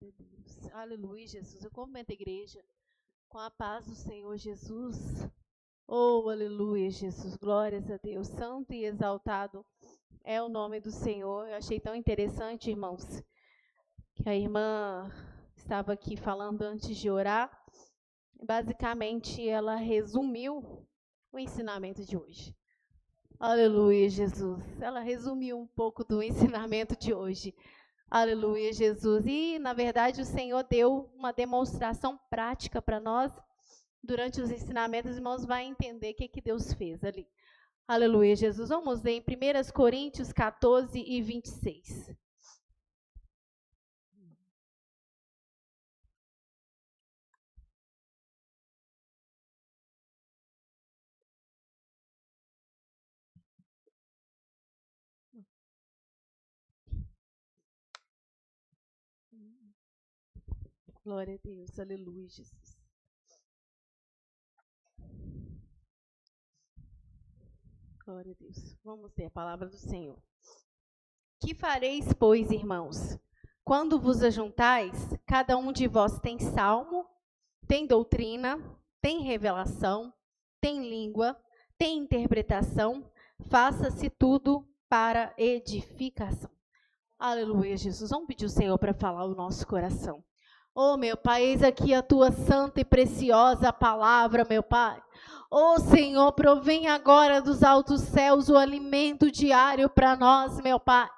de Deus. Aleluia, Jesus. Eu cumprimento a igreja com a paz do Senhor Jesus. Oh, aleluia, Jesus. Glórias a Deus. Santo e exaltado é o nome do Senhor. Eu achei tão interessante, irmãos, que a irmã estava aqui falando antes de orar. Basicamente, ela resumiu o ensinamento de hoje. Aleluia, Jesus. Ela resumiu um pouco do ensinamento de hoje. Aleluia, Jesus. E, na verdade, o Senhor deu uma demonstração prática para nós. Durante os ensinamentos, os irmãos vão entender o que Deus fez ali. Aleluia, Jesus. Vamos ler em 1 Coríntios 14 e 26. Glória a Deus. Aleluia, Jesus. Glória a Deus. Vamos ler a palavra do Senhor. Que fareis, pois, irmãos? Quando vos ajuntais, cada um de vós tem salmo, tem doutrina, tem revelação, tem língua, tem interpretação, faça-se tudo para edificação. Aleluia, Jesus. Vamos pedir ao Senhor para falar o nosso coração. Oh, meu Pai, eis aqui a tua santa e preciosa palavra, meu Pai. Oh, Senhor, provém agora dos altos céus o alimento diário para nós, meu Pai.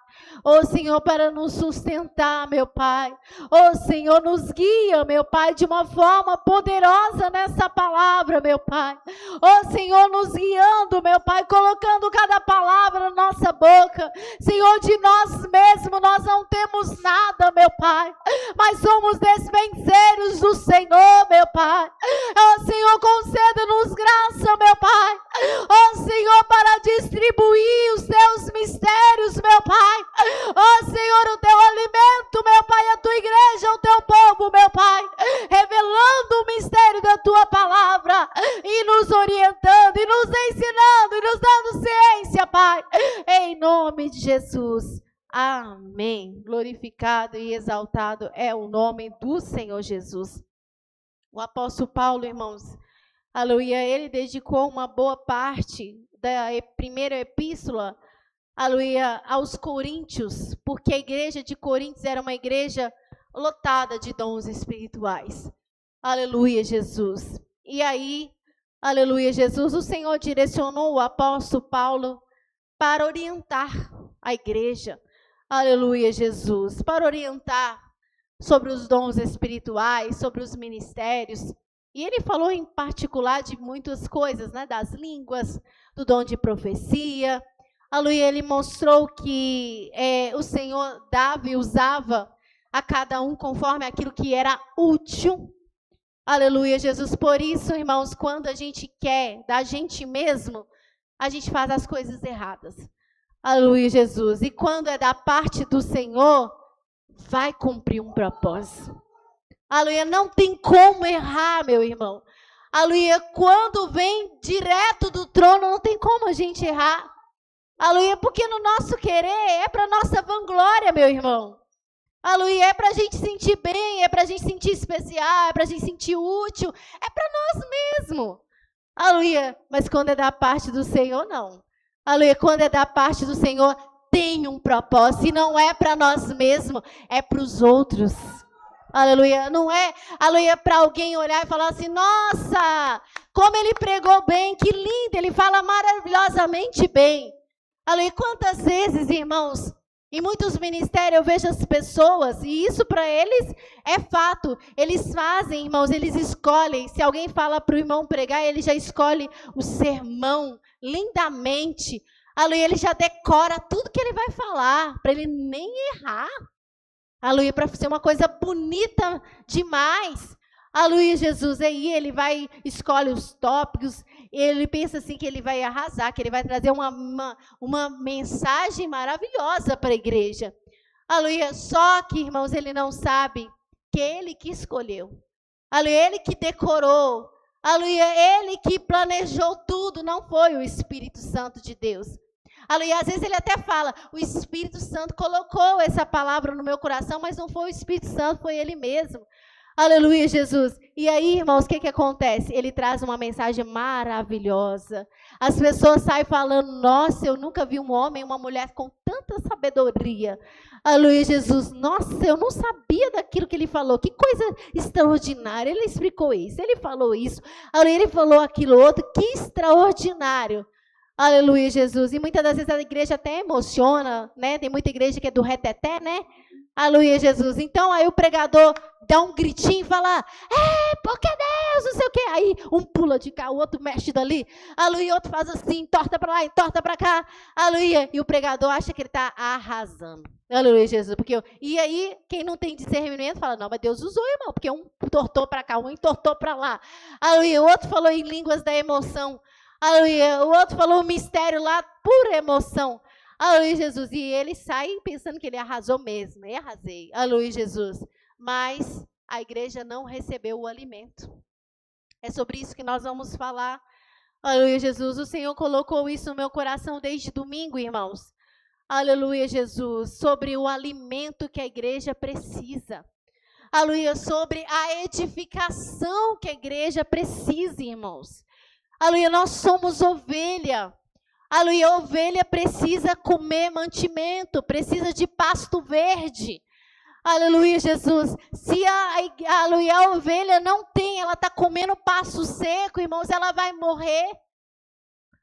Oh, Senhor, para nos sustentar, meu Pai. Oh, Senhor, nos guia, meu Pai, de uma forma poderosa nessa palavra, meu Pai. Oh, Senhor, nos guiando, meu Pai, colocando cada palavra na nossa boca. Senhor, de nós mesmos nós não temos nada, meu Pai, mas somos despenseiros do Senhor, meu Pai. Oh, Senhor, conceda-nos graça, meu Pai. Oh, Senhor, para distribuir os teus mistérios, meu Pai. Oh, Senhor, o teu alimento, meu Pai, a tua igreja, o teu povo, meu Pai, revelando o mistério da tua palavra e nos orientando, e nos ensinando, e nos dando ciência, Pai, em nome de Jesus. Amém. Glorificado e exaltado é o nome do Senhor Jesus. O apóstolo Paulo, irmãos, aleluia, ele dedicou uma boa parte da primeira epístola, aleluia, aos coríntios, porque a igreja de Coríntios era uma igreja lotada de dons espirituais. Aleluia, Jesus. E aí, aleluia, Jesus, o Senhor direcionou o apóstolo Paulo para orientar a igreja. Aleluia, Jesus, para orientar sobre os dons espirituais, sobre os ministérios. E ele falou em particular de muitas coisas, né, das línguas, do dom de profecia. Aleluia, ele mostrou que o Senhor dava e usava a cada um conforme aquilo que era útil. Aleluia, Jesus. Por isso, irmãos, quando a gente quer da gente mesmo, a gente faz as coisas erradas. Aleluia, Jesus. E quando é da parte do Senhor, vai cumprir um propósito. Aleluia, não tem como errar, meu irmão. Aleluia, quando vem direto do trono, não tem como a gente errar. Aleluia, porque no nosso querer é para nossa vanglória, meu irmão. Aleluia, é para a gente sentir bem, é para a gente sentir especial, é para a gente sentir útil, é para nós mesmos. Aleluia, mas quando é da parte do Senhor, não. Aleluia, quando é da parte do Senhor, tem um propósito, e não é para nós mesmos, é para os outros. Aleluia, não é, aleluia, para alguém olhar e falar assim, nossa, como ele pregou bem, que lindo, ele fala maravilhosamente bem. Aleluia, quantas vezes, irmãos, em muitos ministérios eu vejo as pessoas, e isso para eles é fato, eles fazem, irmãos, eles escolhem, se alguém fala para o irmão pregar, ele já escolhe o sermão lindamente, aleluia, ele já decora tudo que ele vai falar, para ele nem errar, aleluia, para ser uma coisa bonita demais. Aleluia, Jesus. Aí ele vai, escolhe os tópicos, ele pensa assim que ele vai arrasar, que ele vai trazer uma mensagem maravilhosa para a igreja. Aleluia, só que, irmãos, ele não sabe que ele que escolheu. Aleluia, ele que decorou. Aleluia, ele que planejou tudo, não foi o Espírito Santo de Deus. Aleluia. Às vezes ele até fala, o Espírito Santo colocou essa palavra no meu coração, mas não foi o Espírito Santo, foi ele mesmo. Aleluia, Jesus. E aí, irmãos, o que acontece? Ele traz uma mensagem maravilhosa. As pessoas saem falando, nossa, eu nunca vi um homem e uma mulher com tanta sabedoria. Aleluia, Jesus. Nossa, eu não sabia daquilo que ele falou. Que coisa extraordinária. Ele explicou isso, ele falou isso. Aleluia, ele falou aquilo outro. Que extraordinário. Aleluia, Jesus. E muitas das vezes a igreja até emociona, né? Tem muita igreja que é do reteté, né? Aleluia, Jesus. Então aí o pregador dá um gritinho e fala, porque Deus, não sei o quê. Aí um pula de cá, o outro mexe dali. Aleluia, outro faz assim, torta para lá e torta para cá. Aleluia. E o pregador acha que ele está arrasando. Aleluia, Jesus. E aí, quem não tem discernimento fala, não, mas Deus usou, irmão, porque um tortou para cá, um entortou para lá. Aleluia. O outro falou em línguas da emoção. Aleluia. O outro falou um mistério lá, pura emoção. Aleluia, Jesus. E ele sai pensando que ele arrasou mesmo. Eu arrasei. Aleluia, Jesus. Mas a igreja não recebeu o alimento. É sobre isso que nós vamos falar. Aleluia, Jesus. O Senhor colocou isso no meu coração desde domingo, irmãos. Aleluia, Jesus. Sobre o alimento que a igreja precisa. Aleluia, sobre a edificação que a igreja precisa, irmãos. Aleluia, nós somos ovelha. Aleluia, a ovelha precisa comer mantimento, precisa de pasto verde. Aleluia, Jesus. Se a ovelha não tem, ela está comendo pasto seco, irmãos, ela vai morrer.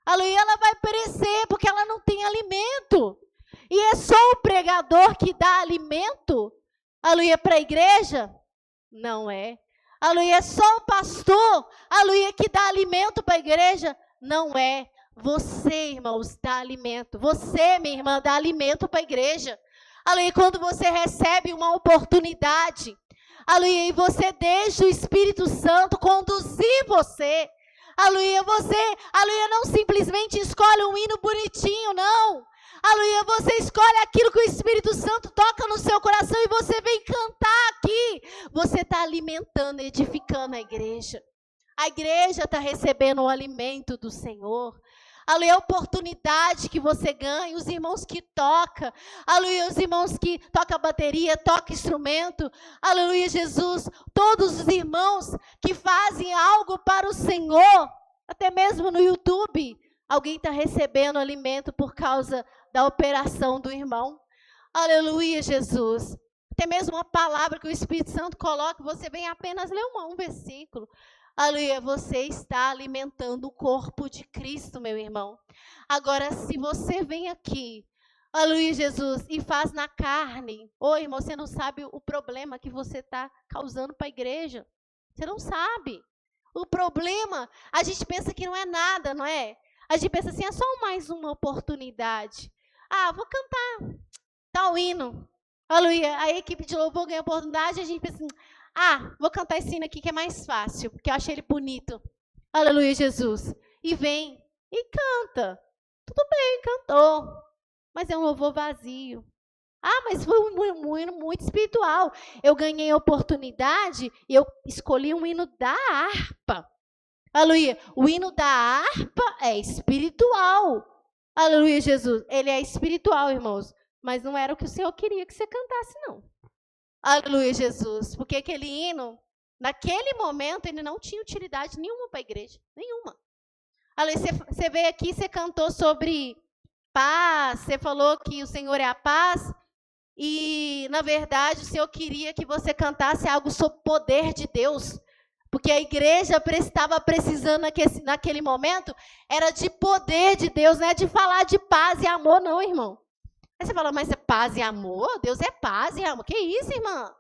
Aleluia, ela vai perecer, porque ela não tem alimento. E é só o pregador que dá alimento, aleluia, para a igreja? Não é. Aleluia, é só o pastor, aleluia, que dá alimento para a igreja? Não é. Você, irmãos, dá alimento. Você, minha irmã, dá alimento para a igreja. Aleluia, quando você recebe uma oportunidade, aleluia, e você deixa o Espírito Santo conduzir você. Aleluia, aleluia, não simplesmente escolhe um hino bonitinho, não. Aleluia, você escolhe aquilo que o Espírito Santo toca no seu coração e você vem cantar aqui. Você está alimentando, edificando a igreja. A igreja está recebendo o alimento do Senhor. Aleluia, a oportunidade que você ganha, os irmãos que tocam, aleluia, os irmãos que tocam bateria, tocam instrumento, aleluia, Jesus, todos os irmãos que fazem algo para o Senhor, até mesmo no YouTube, alguém está recebendo alimento por causa da operação do irmão, aleluia, Jesus, até mesmo uma palavra que o Espírito Santo coloca, você vem apenas ler um versículo, aleluia, você está alimentando o corpo de Cristo, meu irmão. Agora, se você vem aqui, aleluia, Jesus, e faz na carne, irmão, você não sabe o problema que você está causando para a igreja. Você não sabe. O problema, a gente pensa que não é nada, não é? A gente pensa assim, é só mais uma oportunidade. Vou cantar tal hino. Aleluia, a equipe de louvor ganha oportunidade, a gente pensa assim, vou cantar esse hino aqui que é mais fácil, porque eu achei ele bonito. Aleluia, Jesus. E vem e canta. Tudo bem, cantou. Mas é um louvor vazio. Mas foi um hino muito espiritual. Eu ganhei a oportunidade e eu escolhi um hino da harpa. Aleluia. O hino da harpa é espiritual. Aleluia, Jesus. Ele é espiritual, irmãos. Mas não era o que o Senhor queria que você cantasse, não. Aleluia, Jesus. Porque aquele hino, naquele momento, ele não tinha utilidade nenhuma para a igreja. Nenhuma. Aleluia, você veio aqui, você cantou sobre paz, você falou que o Senhor é a paz. E, na verdade, o Senhor queria que você cantasse algo sobre o poder de Deus. Porque a igreja estava precisando, naquele momento, era de poder de Deus, não é de falar de paz e amor, não, irmão. Aí você fala, mas é paz e amor? Deus é paz e amor. Que isso, irmã?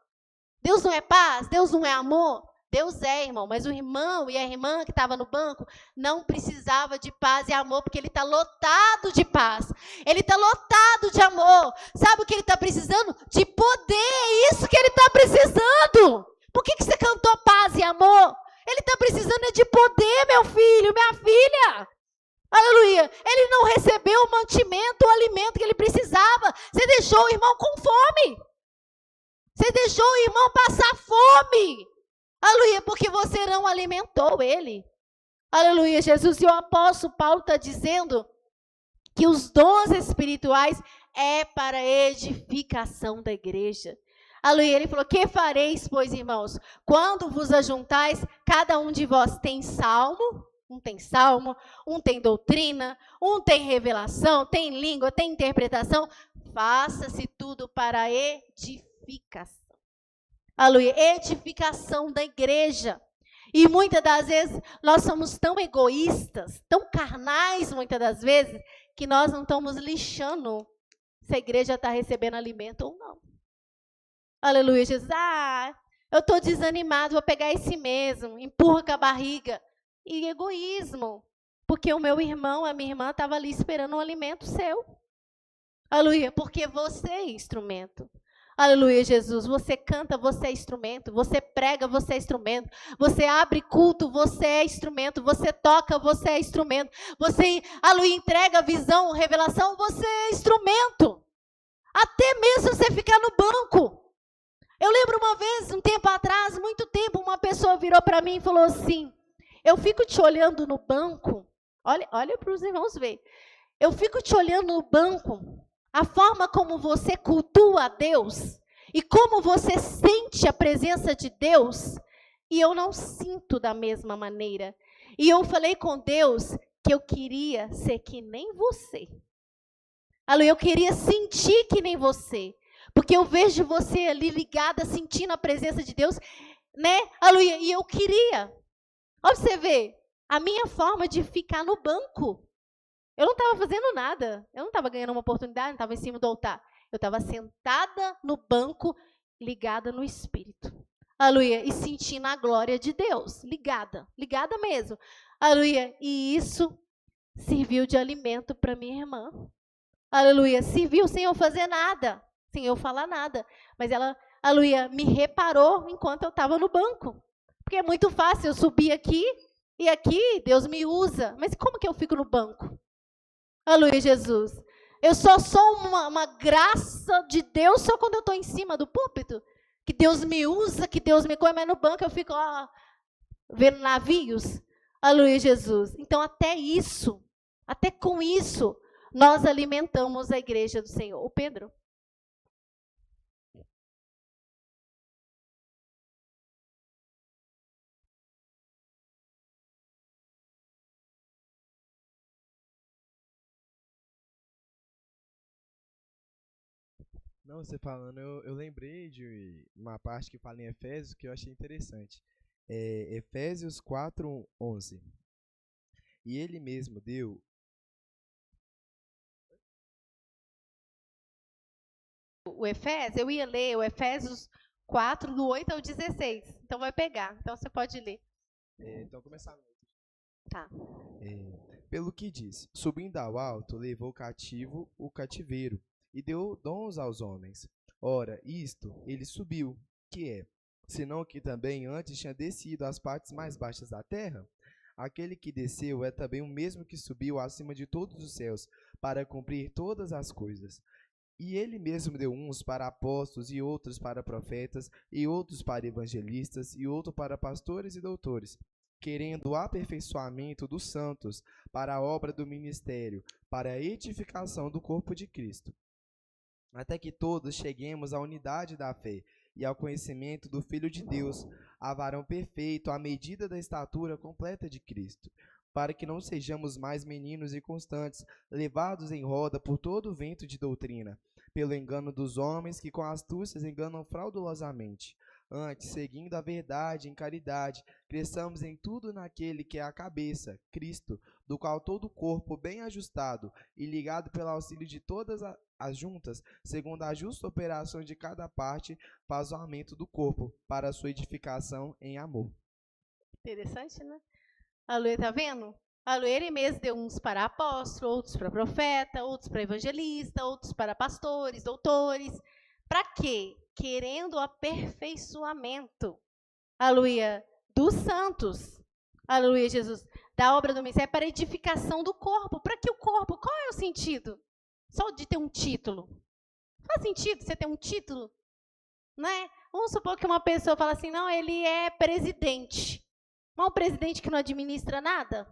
Deus não é paz? Deus não é amor? Deus é, irmão. Mas o irmão e a irmã que estava no banco não precisava de paz e amor, porque ele está lotado de paz. Ele está lotado de amor. Sabe o que ele está precisando? De poder. É isso que ele está precisando. Por que você cantou paz e amor? Ele está precisando de poder, meu filho, minha filha. Aleluia. Ele não recebeu o mantimento, o alimento que ele precisava. Você deixou o irmão com fome. Você deixou o irmão passar fome. Aleluia, porque você não alimentou ele. Aleluia, Jesus. E o apóstolo Paulo está dizendo que os dons espirituais é para a edificação da igreja. Aleluia. Ele falou: que fareis, pois, irmãos? Quando vos ajuntais, cada um de vós tem salmo, um tem doutrina, um tem revelação, tem língua, tem interpretação. Faça-se tudo para a edificação. Aleluia. Edificação da igreja. E muitas das vezes nós somos tão egoístas, tão carnais, muitas das vezes, que nós não estamos lixando se a igreja está recebendo alimento ou não. Aleluia, Jesus. Eu estou desanimado, vou pegar esse mesmo, empurra com a barriga. E egoísmo, porque o meu irmão, a minha irmã estava ali esperando um alimento seu. Aleluia, porque você é instrumento. Aleluia, Jesus. Você canta, você é instrumento. Você prega, você é instrumento. Você abre culto, você é instrumento. Você toca, você é instrumento. Você, aleluia, entrega visão, revelação, você é instrumento. Até mesmo você ficar no banco. Eu lembro uma vez, um tempo atrás, muito tempo, uma pessoa virou para mim e falou assim: eu fico te olhando no banco. Olha para os irmãos verem. Eu fico te olhando no banco. A forma como você cultua a Deus e como você sente a presença de Deus, e eu não sinto da mesma maneira. E eu falei com Deus que eu queria ser que nem você. Eu queria sentir que nem você, porque eu vejo você ali ligada, sentindo a presença de Deus, né? Aleluia. E eu queria. Olha você ver, a minha forma de ficar no banco. Eu não estava fazendo nada. Eu não estava ganhando uma oportunidade, não estava em cima do altar. Eu estava sentada no banco, ligada no Espírito. Aleluia. E sentindo a glória de Deus. Ligada mesmo. Aleluia. E isso serviu de alimento para minha irmã. Aleluia. Serviu sem eu fazer nada, sem eu falar nada. Mas ela, aleluia, me reparou enquanto eu estava no banco. Porque é muito fácil eu subir aqui e aqui Deus me usa. Mas como que eu fico no banco? Aleluia, Jesus. Eu só sou uma graça de Deus só quando eu estou em cima do púlpito. Que Deus me usa, que Deus me come, mas no banco eu fico vendo navios. Aleluia, Jesus. Então, até com isso, nós alimentamos a igreja do Senhor. O Pedro? Não, você falando, eu lembrei de uma parte que fala em Efésios que eu achei interessante. É Efésios 4:11. E ele mesmo deu. O Efésios, eu ia ler o Efésios 4, do 8 ao 16. Então vai pegar. Então você pode ler. Então, começar. Tá. Pelo que diz, subindo ao alto, levou cativo o cativeiro e deu dons aos homens. Ora, isto ele subiu, que é, senão que também antes tinha descido às partes mais baixas da terra? Aquele que desceu é também o mesmo que subiu acima de todos os céus, para cumprir todas as coisas. E ele mesmo deu uns para apóstolos, e outros para profetas, e outros para evangelistas, e outros para pastores e doutores, querendo o aperfeiçoamento dos santos para a obra do ministério, para a edificação do corpo de Cristo, até que todos cheguemos à unidade da fé e ao conhecimento do Filho de Deus, a varão perfeito, à medida da estatura completa de Cristo, para que não sejamos mais meninos inconstantes, levados em roda por todo o vento de doutrina, pelo engano dos homens que com astúcias enganam fraudulosamente. Antes, seguindo a verdade em caridade, cresçamos em tudo naquele que é a cabeça, Cristo, do qual todo o corpo, bem ajustado e ligado pelo auxílio de todas as juntas, segundo a justa operação de cada parte, faz o aumento do corpo, para a sua edificação em amor. Interessante, né? Aleluia, tá vendo? Aleluia, ele mesmo deu uns para apóstolo, outros para profeta, outros para evangelista, outros para pastores, doutores. Para quê? Querendo o aperfeiçoamento. Aleluia, dos santos. Aleluia, Jesus. Da obra do ministério para edificação do corpo. Para que o corpo? Qual é o sentido? Só de ter um título. Faz sentido você ter um título? Né? Vamos supor que uma pessoa fala assim, não, ele é presidente. Mas um presidente que não administra nada?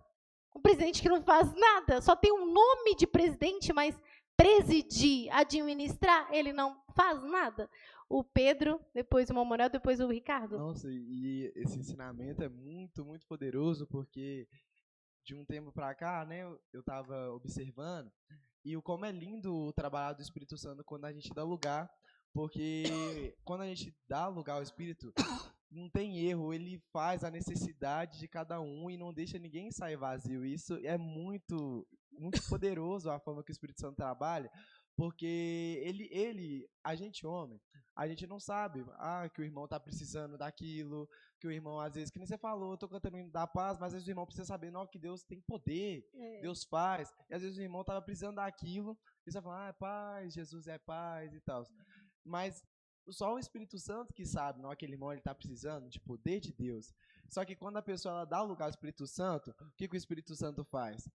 Um presidente que não faz nada, só tem um nome de presidente, mas presidir, administrar, ele não faz nada. O Pedro, depois o Manuel, depois o Ricardo. Nossa, e esse ensinamento é muito, muito poderoso, porque de um tempo para cá, né, eu estava observando, e como é lindo o trabalho do Espírito Santo quando a gente dá lugar, porque quando a gente dá lugar ao Espírito, não tem erro, ele faz a necessidade de cada um e não deixa ninguém sair vazio. Isso é muito, muito poderoso a forma que o Espírito Santo trabalha, porque a gente homem, a gente não sabe que o irmão está precisando daquilo, que o irmão, às vezes, que nem você falou, eu estou cantando o hino da paz, mas às vezes o irmão precisa saber, não, que Deus tem poder, Deus faz, e às vezes o irmão estava precisando daquilo, e você fala, é paz, Jesus é paz e tal. Mas só o Espírito Santo que sabe, não, aquele irmão ele está precisando de poder de Deus. Só que quando a pessoa ela dá lugar ao Espírito Santo, o que o Espírito Santo faz?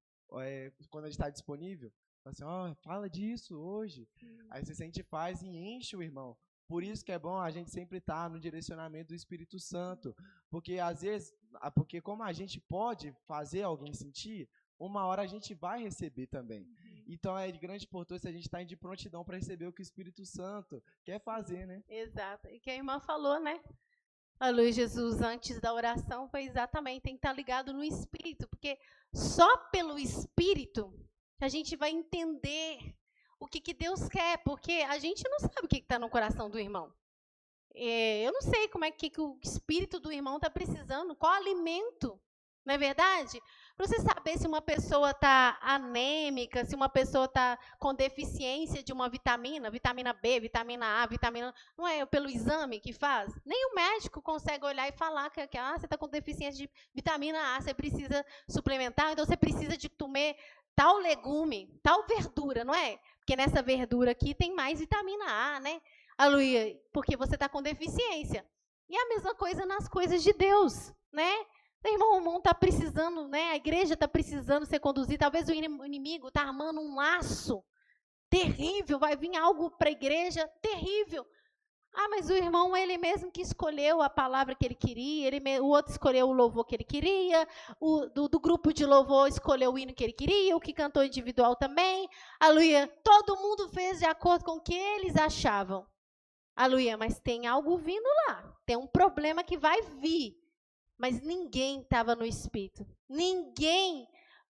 Quando ele está disponível, fala assim, fala disso hoje. Aí você sente faz e enche o irmão. Por isso que é bom a gente sempre estar no direcionamento do Espírito Santo. Porque às vezes, porque como a gente pode fazer alguém sentir, uma hora a gente vai receber também. Então é de grande importância a gente estar de prontidão para receber o que o Espírito Santo quer fazer, né? Exato. E que a irmã falou, né? A Luiz Jesus, antes da oração, foi exatamente, tem que estar ligado no Espírito, porque só pelo Espírito a gente vai entender o que Deus quer, porque a gente não sabe o que está no coração do irmão. Eu não sei como é que o Espírito do irmão está precisando, qual alimento, não é verdade? Para você saber se uma pessoa está anêmica, se uma pessoa está com deficiência de uma vitamina B, vitamina A, não é pelo exame que faz? Nem o médico consegue olhar e falar que você está com deficiência de vitamina A, você precisa suplementar, então você precisa de comer tal legume, tal verdura, não é? Porque nessa verdura aqui tem mais vitamina A, né? Aleluia, porque você está com deficiência. E a mesma coisa nas coisas de Deus, né? O irmão está precisando, né? A igreja está precisando ser conduzida. Talvez o inimigo está armando um laço terrível. Vai vir algo para a igreja terrível. Mas o irmão, ele mesmo que escolheu a palavra que ele queria, o outro escolheu o louvor que ele queria, do grupo de louvor escolheu o hino que ele queria, o que cantou individual também. Aleluia. Todo mundo fez de acordo com o que eles achavam. Aleluia. Mas tem algo vindo lá. Tem um problema que vai vir. Mas ninguém estava no Espírito. Ninguém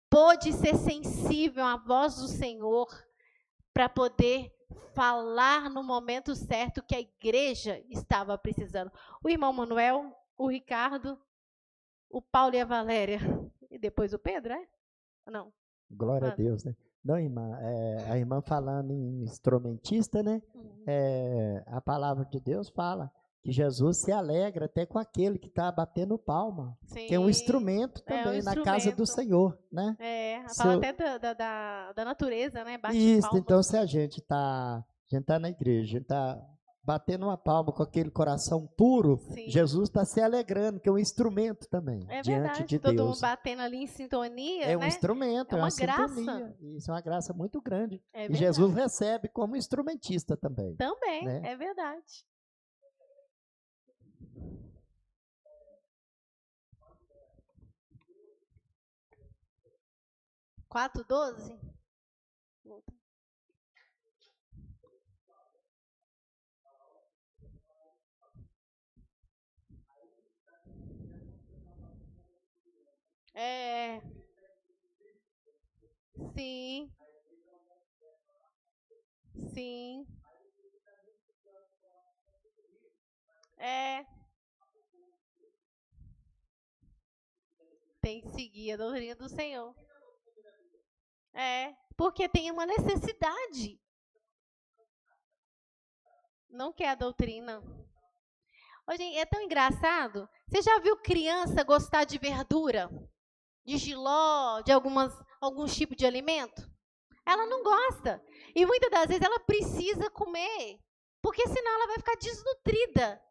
pôde ser sensível à voz do Senhor para poder falar no momento certo que a igreja estava precisando. O irmão Manuel, o Ricardo, o Paulo e a Valéria. E depois o Pedro, é? Não. Glória a Deus, né? Não, irmã, a irmã falando em instrumentista, né? A palavra de Deus fala que Jesus se alegra até com aquele que está batendo palma, Sim, que é um instrumento também na casa do Senhor, né? Fala até da natureza, né? Bate isso, palmas. então se a gente tá na igreja, está batendo uma palma com aquele coração puro, sim, Jesus está se alegrando, que é um instrumento também, diante verdade, de todo Deus. Mundo batendo ali em sintonia, é né? Um instrumento, é uma graça. Sintonia. Isso é uma graça muito grande. E Jesus recebe como instrumentista também. Também, né? É verdade. Quatro 12? Sim. Sim. Tem que seguir a doutrina do Senhor. Porque tem uma necessidade. Não quer a doutrina. Hoje é tão engraçado. Você já viu criança gostar de verdura? De jiló, de algum tipo de alimento? Ela não gosta. E muitas das vezes ela precisa comer, porque senão ela vai ficar desnutrida.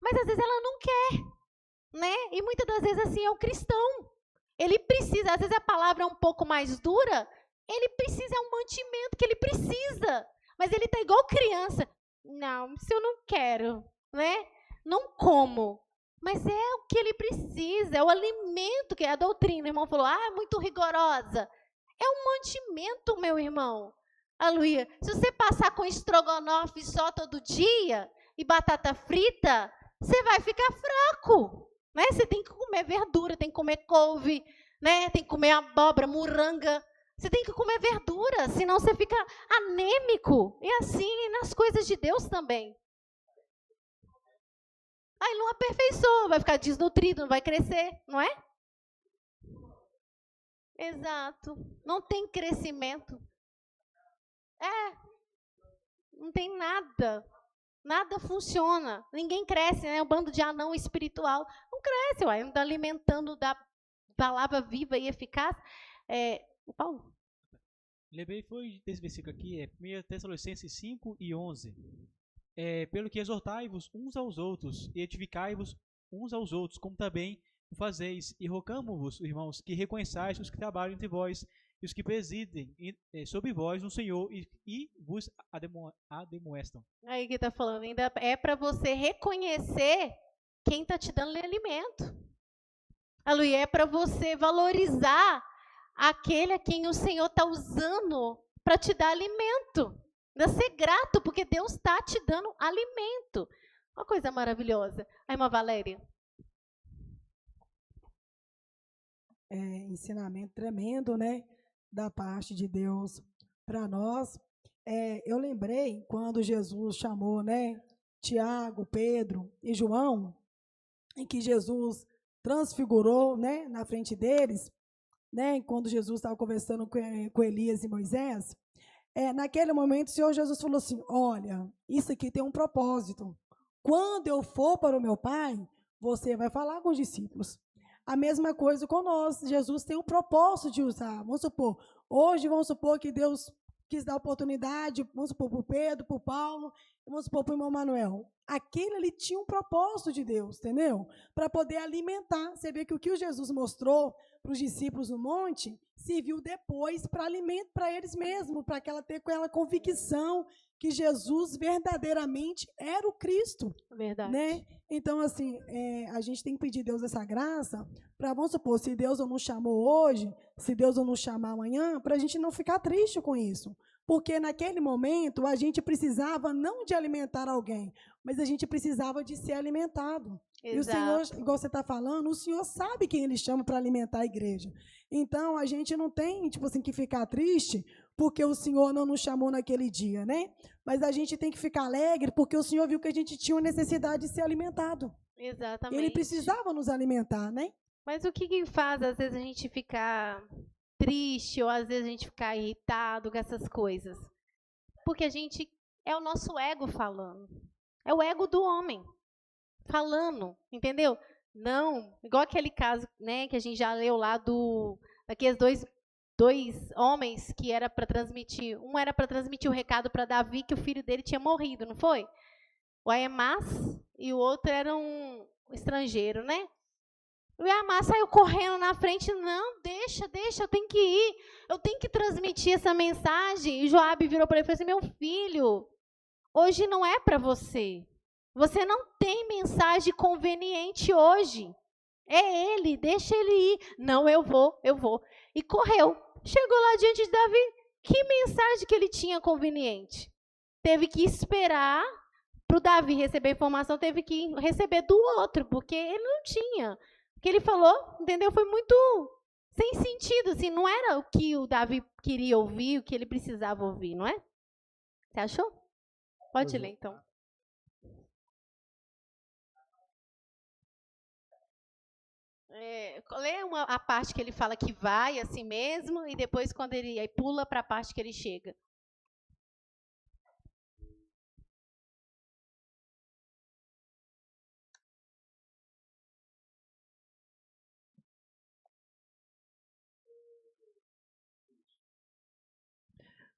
Mas às vezes ela não quer, né? E muitas das vezes assim é o cristão. Ele precisa, às vezes a palavra é um pouco mais dura, ele precisa, é um mantimento que ele precisa. Mas ele está igual criança. Não, se eu não quero, né? Não como. Mas é o que ele precisa, é o alimento, que é a doutrina. O irmão falou, é muito rigorosa. É um mantimento, meu irmão. Aleluia. Se você passar com estrogonofe só todo dia e batata frita, você vai ficar fraco. Né? Você tem que comer verdura, tem que comer couve, né? Tem que comer abóbora, moranga. Você tem que comer verdura, senão você fica anêmico. E assim nas coisas de Deus também. Aí não aperfeiçoa, vai ficar desnutrido, não vai crescer, não é? Exato. Não tem crescimento. Não tem nada. Nada funciona. Ninguém cresce, né? Um bando de anão espiritual. Não cresce, uai. Não está alimentando da palavra viva e eficaz. O Paulo? Lembrei foi desse versículo aqui, 1 Tessalonicenses 5 e 11. Pelo que exortai-vos uns aos outros e edificai-vos uns aos outros, como também o fazeis, e rogamo-vos, irmãos, que reconheçais os que trabalham entre vós e os que presidem sobre vós no Senhor e vos ademoestam. Aí que está falando, ainda é para você reconhecer quem está te dando alimento. Aleluia, é para você valorizar aquele a quem o Senhor está usando para te dar alimento. Ainda ser grato, porque Deus está te dando alimento. Uma coisa maravilhosa. A irmã Valéria. Ensinamento tremendo, né? Da parte de Deus para nós. Eu lembrei quando Jesus chamou, né? Tiago, Pedro e João, em que Jesus transfigurou, né? Na frente deles, né? Quando Jesus estava conversando com Elias e Moisés. Naquele momento, o Senhor Jesus falou assim, olha, isso aqui tem um propósito. Quando eu for para o meu Pai, você vai falar com os discípulos. A mesma coisa com nós. Jesus tem um propósito de usar. Vamos supor, hoje vamos supor que Deus quis dar oportunidade, vamos supor, para o Pedro, para o Paulo, vamos supor, para o irmão Manuel. Aquele ali tinha um propósito de Deus, entendeu? Para poder alimentar. Você vê que o que o Jesus mostrou para os discípulos no monte, serviu depois para alimento para eles mesmos, para que ela ter aquela convicção que Jesus verdadeiramente era o Cristo. Verdade. Né? Então, assim, a gente tem que pedir a Deus essa graça para, vamos supor, se Deus não nos chamou hoje, se Deus não nos chamar amanhã, para a gente não ficar triste com isso. Porque naquele momento a gente precisava não de alimentar alguém, mas a gente precisava de ser alimentado. Exato. E o Senhor, igual você está falando, o Senhor sabe quem Ele chama para alimentar a igreja. Então, a gente não tem, tipo assim, que ficar triste porque o Senhor não nos chamou naquele dia, né? Mas a gente tem que ficar alegre porque o Senhor viu que a gente tinha uma necessidade de ser alimentado. Exatamente. Ele precisava nos alimentar, né? Mas o que faz, às vezes, a gente ficar triste ou, às vezes, a gente ficar irritado com essas coisas? Porque a gente, é o nosso ego falando. É o ego do homem falando, entendeu? Não, igual aquele caso, né, que a gente já leu lá daqueles dois homens que era para transmitir, um era para transmitir o recado para Davi que o filho dele tinha morrido, não foi? O Aemás e o outro era um estrangeiro, né? O Aemás saiu correndo na frente, não, deixa, eu tenho que ir, eu tenho que transmitir essa mensagem. E Joabe virou para ele e falou assim, meu filho, hoje não é para você. Você não tem mensagem conveniente hoje. É ele, deixa ele ir. Não, eu vou. E correu. Chegou lá diante de Davi. Que mensagem que ele tinha conveniente? Teve que esperar para o Davi receber a informação, teve que receber do outro, porque ele não tinha. O que ele falou, entendeu? Foi muito sem sentido. Assim, não era o que o Davi queria ouvir, o que ele precisava ouvir, não é? Você achou? Pode ler, então. Lê a parte que ele fala que vai assim mesmo e depois quando ele aí pula para a parte que ele chega.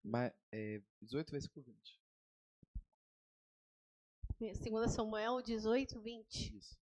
Mas, 18, versículo 20. 2 Samuel 18, 20. Isso.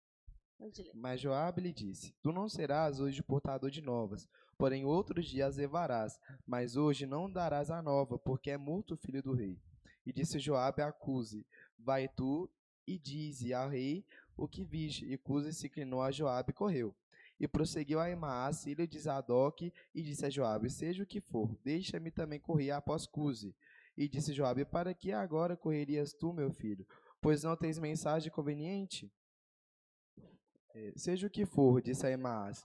Mas Joabe lhe disse, tu não serás hoje portador de novas, porém outros dias levarás, mas hoje não darás a nova, porque é morto o filho do rei. E disse Joabe a Cuse, vai tu e dize ao rei, o que viste. E Cusi se inclinou a Joabe e correu. E prosseguiu a Ahimaás, filho de Zadok, e disse a Joabe: seja o que for, deixa-me também correr após Cusi. E disse Joabe: para que agora correrias tu, meu filho? Pois não tens mensagem conveniente? Seja o que for, disse Ahimaás,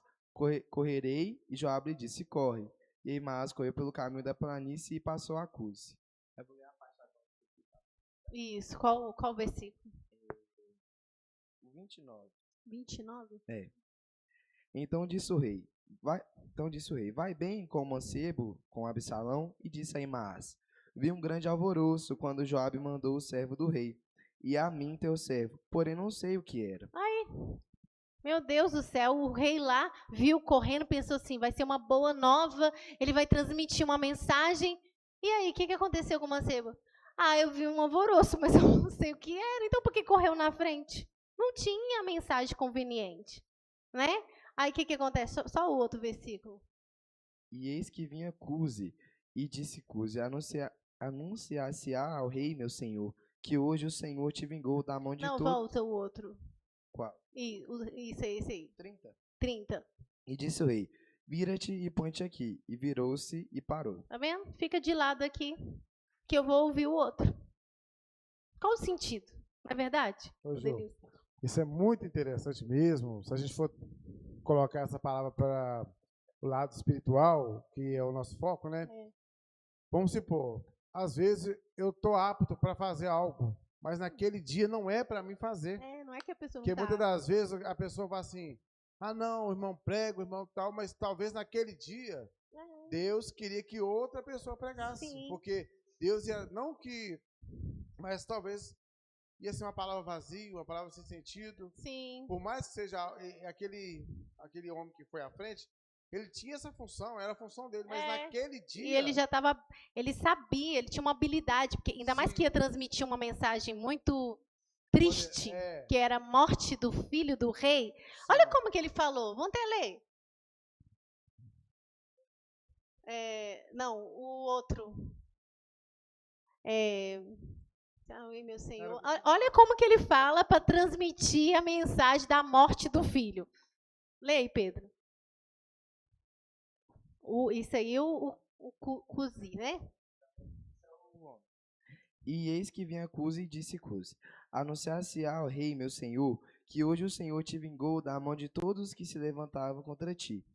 correrei. E Joabe disse: corre. E Ahimaás correu pelo caminho da planície e passou a Cusi. Isso, qual versículo? 29. 29? Então disse o rei: vai bem com o mancebo, com Absalão? E disse a Ahimaás: vi um grande alvoroço quando Joabe mandou o servo do rei, e a mim teu servo, porém não sei o que era. Meu Deus do céu, o rei lá viu correndo, pensou assim, vai ser uma boa nova, ele vai transmitir uma mensagem. E aí, o que aconteceu com o mancebo? Eu vi um alvoroço, mas eu não sei o que era, então por que correu na frente? Não tinha mensagem conveniente, né? Aí o que acontece? Só o outro versículo. E eis que vinha Cusi, e disse Cusi: anunciar-se-á ao rei, meu senhor, que hoje o Senhor te vingou da mão de Não, todos. volta o outro. Qual? Isso aí. 30. 30. E disse o rei: vira-te e põe-te aqui. E virou-se e parou. Tá vendo? Fica de lado aqui, que eu vou ouvir o outro. Qual o sentido? Não é verdade? Ô, Ju, isso é muito interessante mesmo. Se a gente for colocar essa palavra para o lado espiritual, que é o nosso foco, né? Vamos supor, às vezes eu estou apto para fazer algo, mas naquele dia não é para mim fazer. Não é que a pessoa não Porque tá. muitas das vezes a pessoa fala assim: não, o irmão prega, o irmão tal, mas talvez naquele dia Deus queria que outra pessoa pregasse. Sim. Porque Deus ia, não que, mas talvez ia ser uma palavra vazia, uma palavra sem sentido. Sim. Por mais que seja aquele homem que foi à frente, ele tinha essa função, era a função dele, mas naquele dia... E ele já estava, ele sabia, ele tinha uma habilidade, porque ainda mais que ia transmitir uma mensagem muito triste, que era a morte do filho do rei. Sim. Olha como que ele falou, vamos até ler. Não, o outro. Meu Senhor. Olha como que ele fala para transmitir a mensagem da morte do filho. Leia, Pedro. Isso aí, o Cusi, né? E eis que vinha Cusi e disse Cusi: anunciar-se-á ao rei, meu senhor, que hoje o Senhor te vingou da mão de todos os que se levantavam contra ti.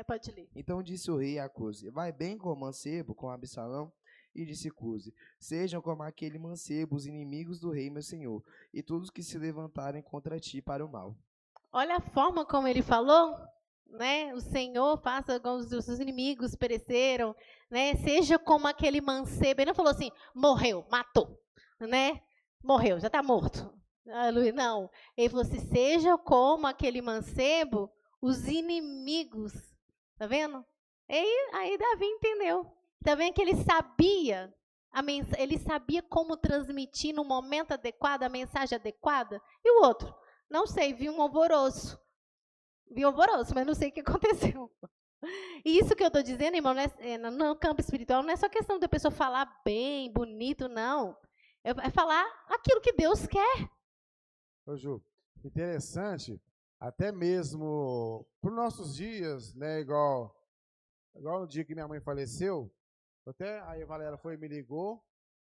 Pode ler. Então disse o rei a Cusi: vai bem com o mancebo, com Absalão? E disse Cusi: sejam como aquele mancebo os inimigos do rei, meu senhor, e todos que se levantarem contra ti para o mal. Olha a forma como ele falou, né? O Senhor faça com os seus inimigos pereceram, né? Seja como aquele mancebo. Ele não falou assim, morreu, matou, né? Morreu, já está morto. Não, ele falou assim, seja como aquele mancebo, os inimigos. Tá vendo? Aí Davi entendeu. Tá vendo que ele sabia ele sabia como transmitir no momento adequado, a mensagem adequada. E o outro? Não sei, vi um alvoroço. Mas não sei o que aconteceu. E isso que eu estou dizendo, irmão, no campo espiritual, não é só questão da pessoa falar bem, bonito, não. É falar aquilo que Deus quer. Ô, Ju, interessante, até mesmo para os nossos dias, né, igual o dia que minha mãe faleceu, até aí a Valéria foi e me ligou: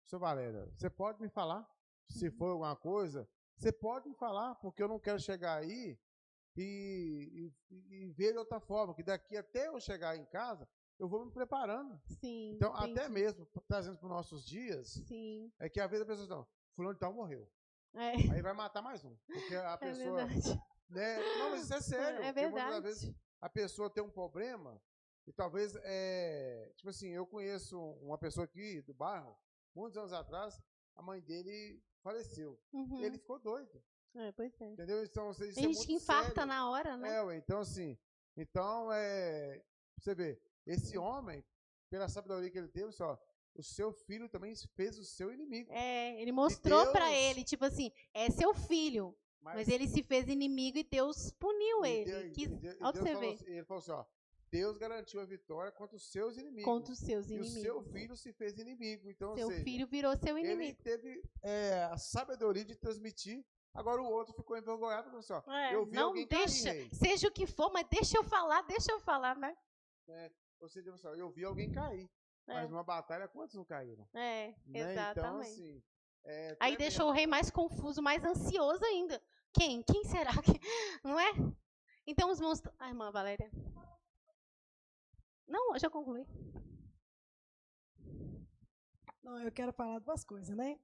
seu Valéria, você pode me falar? Se for alguma coisa, você pode me falar, porque eu não quero chegar aí e ver de outra forma, que daqui até eu chegar em casa, eu vou me preparando. Sim. Então, até mesmo, trazendo para os nossos dias, sim. É que às vezes a pessoa diz, não, fulano de tal morreu. Aí vai matar mais um. Porque a pessoa... Né, não, mas isso é sério. É verdade. Muitas vezes a pessoa tem um problema e talvez, tipo assim, eu conheço uma pessoa aqui do bairro, muitos anos atrás, a mãe dele faleceu. Uhum. Ele ficou doido. Pois é. Entendeu? Então, tem gente que infarta sério. Na hora, né? Então assim, você vê, esse homem, pela sabedoria que ele teve, só, o seu filho também fez o seu inimigo. Ele mostrou para ele, tipo assim, é seu filho, mas ele se fez inimigo e Deus puniu ele. Olha pra você ver. Ele falou assim, ó, Deus garantiu a vitória contra os seus inimigos. Contra os seus E inimigos. o seu filho se fez inimigo. Então, Seu ou seja, filho virou seu ele inimigo. teve a sabedoria de transmitir. Agora o outro ficou envergonhado. Falou assim, ó, eu vi Não alguém deixa, cair, rei. seja o que for, mas deixa eu falar, né? Ou seja, eu vi alguém cair. Mas numa batalha, quantos não caíram? Né? Então, Exatamente. assim... Aí deixou o rei mais confuso, mais ansioso ainda. Quem será que... Não é? Então os monstros... Ai, irmã Valéria. Não, eu já concluí. Não, eu quero falar duas coisas, né?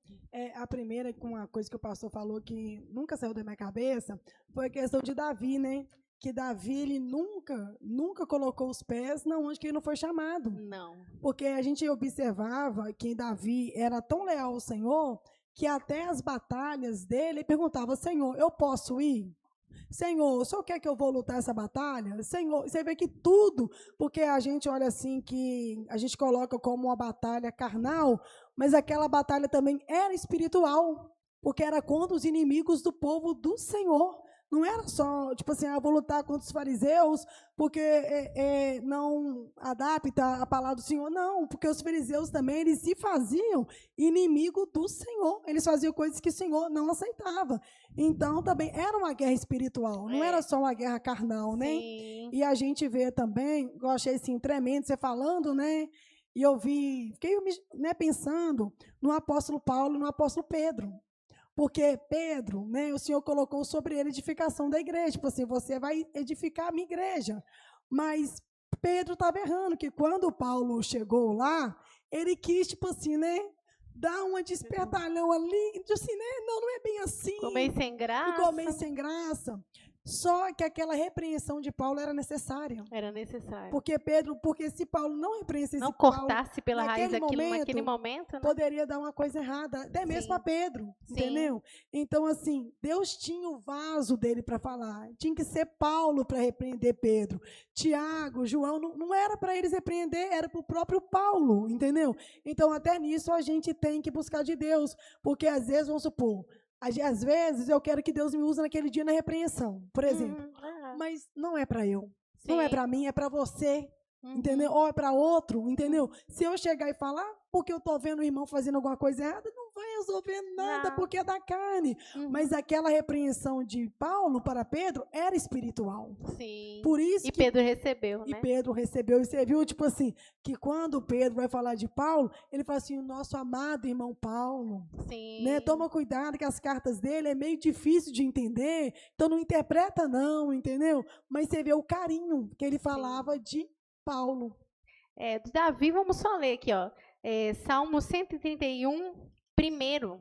A primeira, com uma coisa que o pastor falou que nunca saiu da minha cabeça, foi a questão de Davi, né? Que Davi, ele nunca colocou os pés onde que ele não foi chamado. Não. Porque a gente observava que Davi era tão leal ao Senhor que até as batalhas dele, ele perguntava, Senhor, eu posso ir? Senhor, o Senhor quer que eu vou lutar essa batalha? Senhor, você vê que tudo, porque a gente olha assim que a gente coloca como uma batalha carnal, mas aquela batalha também era espiritual, porque era contra os inimigos do povo do Senhor. Não era só, tipo assim, vou lutar contra os fariseus porque não adapta a palavra do Senhor. Não, porque os fariseus também, eles se faziam inimigo do Senhor. Eles faziam coisas que o Senhor não aceitava. Então, também era uma guerra espiritual, não era só uma guerra carnal, né? Sim. E a gente vê também, eu achei assim, tremendo você falando, né? E eu fiquei pensando no apóstolo Paulo e no apóstolo Pedro. Porque Pedro, né, o Senhor colocou sobre ele a edificação da igreja. Tipo assim, você vai edificar a minha igreja. Mas Pedro estava errando, que quando Paulo chegou lá, ele quis, tipo assim, né, dar uma despertalhão ali, tipo assim, né, não é bem assim. Ficou meio sem graça. Ficou meio sem graça. Só que aquela repreensão de Paulo era necessária. Era necessário. Porque se Paulo não repreendesse não Paulo, cortasse pela raiz aquilo naquele momento, né? Poderia dar uma coisa errada, até mesmo para Pedro, entendeu? Então, assim, Deus tinha o vaso dele para falar. Tinha que ser Paulo para repreender Pedro. Tiago, João, não era para eles repreender, era para o próprio Paulo, entendeu? Então, até nisso a gente tem que buscar de Deus, porque às vezes, vamos supor, às vezes eu quero que Deus me use naquele dia na repreensão, por exemplo. Mas não é para eu. Sim. Não é para mim, é para você. Entendeu? Ou é para outro, entendeu? Se eu chegar e falar, porque eu estou vendo o irmão fazendo alguma coisa errada, não vai resolver nada, porque é da carne. Mas aquela repreensão de Paulo para Pedro era espiritual. Sim. Por isso e Pedro recebeu, né? E Pedro recebeu. E você viu, tipo assim, que quando Pedro vai falar de Paulo, ele fala assim, o nosso amado irmão Paulo. Sim. Né? Toma cuidado que as cartas dele é meio difícil de entender, então não interpreta não, entendeu? Mas você vê o carinho que ele falava de Paulo. Do Davi, vamos só ler aqui, ó. Salmo 131, primeiro.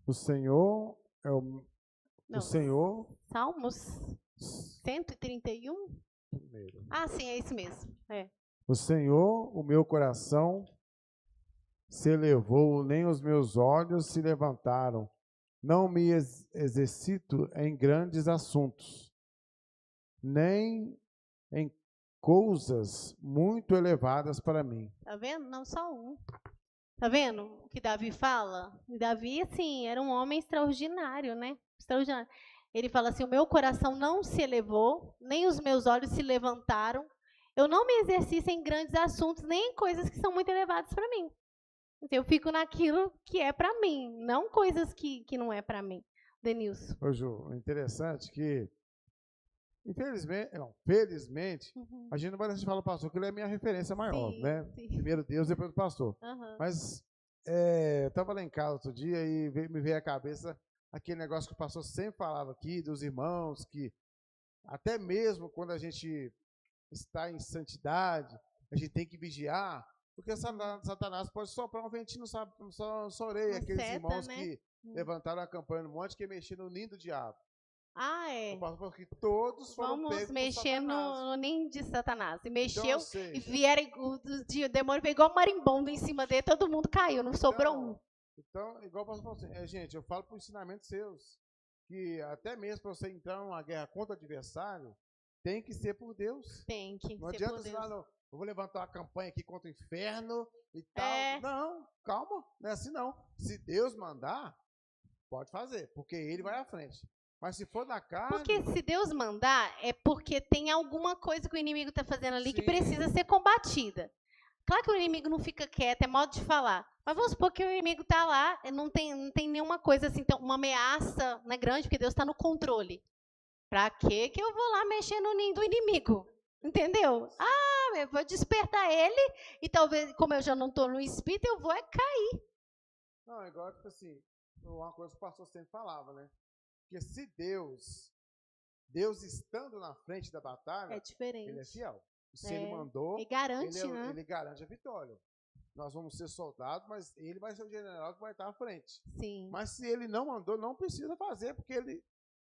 O Senhor é o Senhor. Salmos 131? Primeiro. Ah, sim, é isso mesmo. O Senhor, o meu coração se elevou, nem os meus olhos se levantaram. Não me exercito em grandes assuntos, nem em coisas muito elevadas para mim. Tá vendo? Não só um. Tá vendo o que Davi fala? Davi, assim, era um homem extraordinário, né? Extraordinário. Ele fala assim, o meu coração não se elevou, nem os meus olhos se levantaram. Eu não me exercito em grandes assuntos, nem em coisas que são muito elevadas para mim. Então, eu fico naquilo que é para mim, não coisas que não é para mim. Denilson. Ô, Ju, interessante que felizmente, a gente não vai deixar de falar do pastor, que ele é a minha referência maior, sim, né? Sim. Primeiro Deus, depois do pastor. Mas eu estava lá em casa outro dia e me veio à cabeça aquele negócio que o pastor sempre falava aqui, dos irmãos, que até mesmo quando a gente está em santidade, a gente tem que vigiar, porque Satanás pode soprar um ventinho na sua orelha, aqueles irmãos, né? Que levantaram a campanha no monte, que mexeram no ninho do diabo. Ah, é. Porque todos foram pegos por Satanás. Vamos mexer no ninho de Satanás. E mexeu, então, seja, e vieram, o demônio veio igual marimbondo em cima dele, todo mundo caiu, não sobrou um. Então, igual o pastor falou assim, gente, eu falo por ensinamentos seus, que até mesmo para você entrar numa guerra contra o adversário, tem que ser por Deus. Tem que não ser adianta por Deus. Não, eu vou levantar uma campanha aqui contra o inferno e tal. Não, calma, não é assim não. Se Deus mandar, pode fazer, porque ele vai à frente. Mas se for da carne... Porque se Deus mandar, é porque tem alguma coisa que o inimigo está fazendo ali que Sim. precisa ser combatida. Claro que o inimigo não fica quieto, é modo de falar. Mas vamos supor que o inimigo está lá, não tem nenhuma coisa assim, então, uma ameaça, não é grande, porque Deus está no controle. Para que eu vou lá mexer no ninho do inimigo? Entendeu? Eu vou despertar ele e talvez, como eu já não estou no espírito, eu vou cair. Não, é igual, tipo assim, uma coisa que o pastor sempre falava, né? Porque se Deus estando na frente da batalha, É diferente. ele é fiel. E se ele mandou, E garante, né? ele garante a vitória. Nós vamos ser soldados, mas ele vai ser o general que vai estar à frente. Sim. Mas se ele não mandou, não precisa fazer, porque ele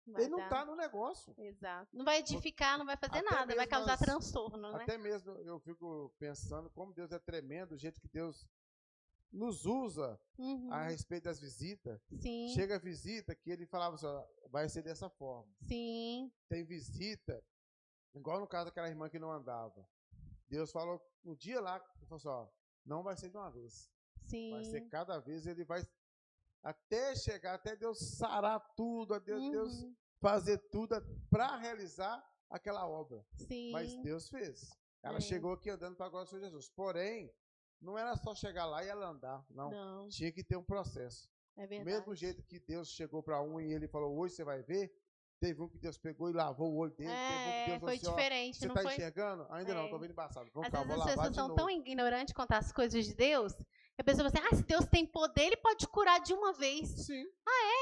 não está no negócio. Exato. Não vai edificar, não vai fazer Até nada, vai mesmo causar transtorno, né? Até mesmo eu fico pensando como Deus é tremendo, o jeito que Deus nos usa a respeito das visitas. Sim. Chega a visita que ele falava assim, ó, vai ser dessa forma. Sim. Tem visita, igual no caso daquela irmã que não andava. Deus falou no dia lá, ele falou assim, ó, não vai ser de uma vez. Sim. Vai ser cada vez, ele vai até chegar, até Deus sarar tudo, Deus fazer tudo para realizar aquela obra. Sim. Mas Deus fez. Ela chegou aqui andando para a glória de Jesus. Porém, não era só chegar lá e ela andar, não. Tinha que ter um processo. É verdade. Do mesmo jeito que Deus chegou para um e ele falou, hoje você vai ver, teve um que Deus pegou e lavou o olho dele. Teve um que Deus foi falou assim, diferente. você não está foi... enxergando? Ainda não, estou vendo embaçado. Vamos Às cá, vezes vou as lavar pessoas de são novo. tão ignorantes quanto às coisas de Deus, que a pessoa fala assim, se Deus tem poder, ele pode curar de uma vez. Sim.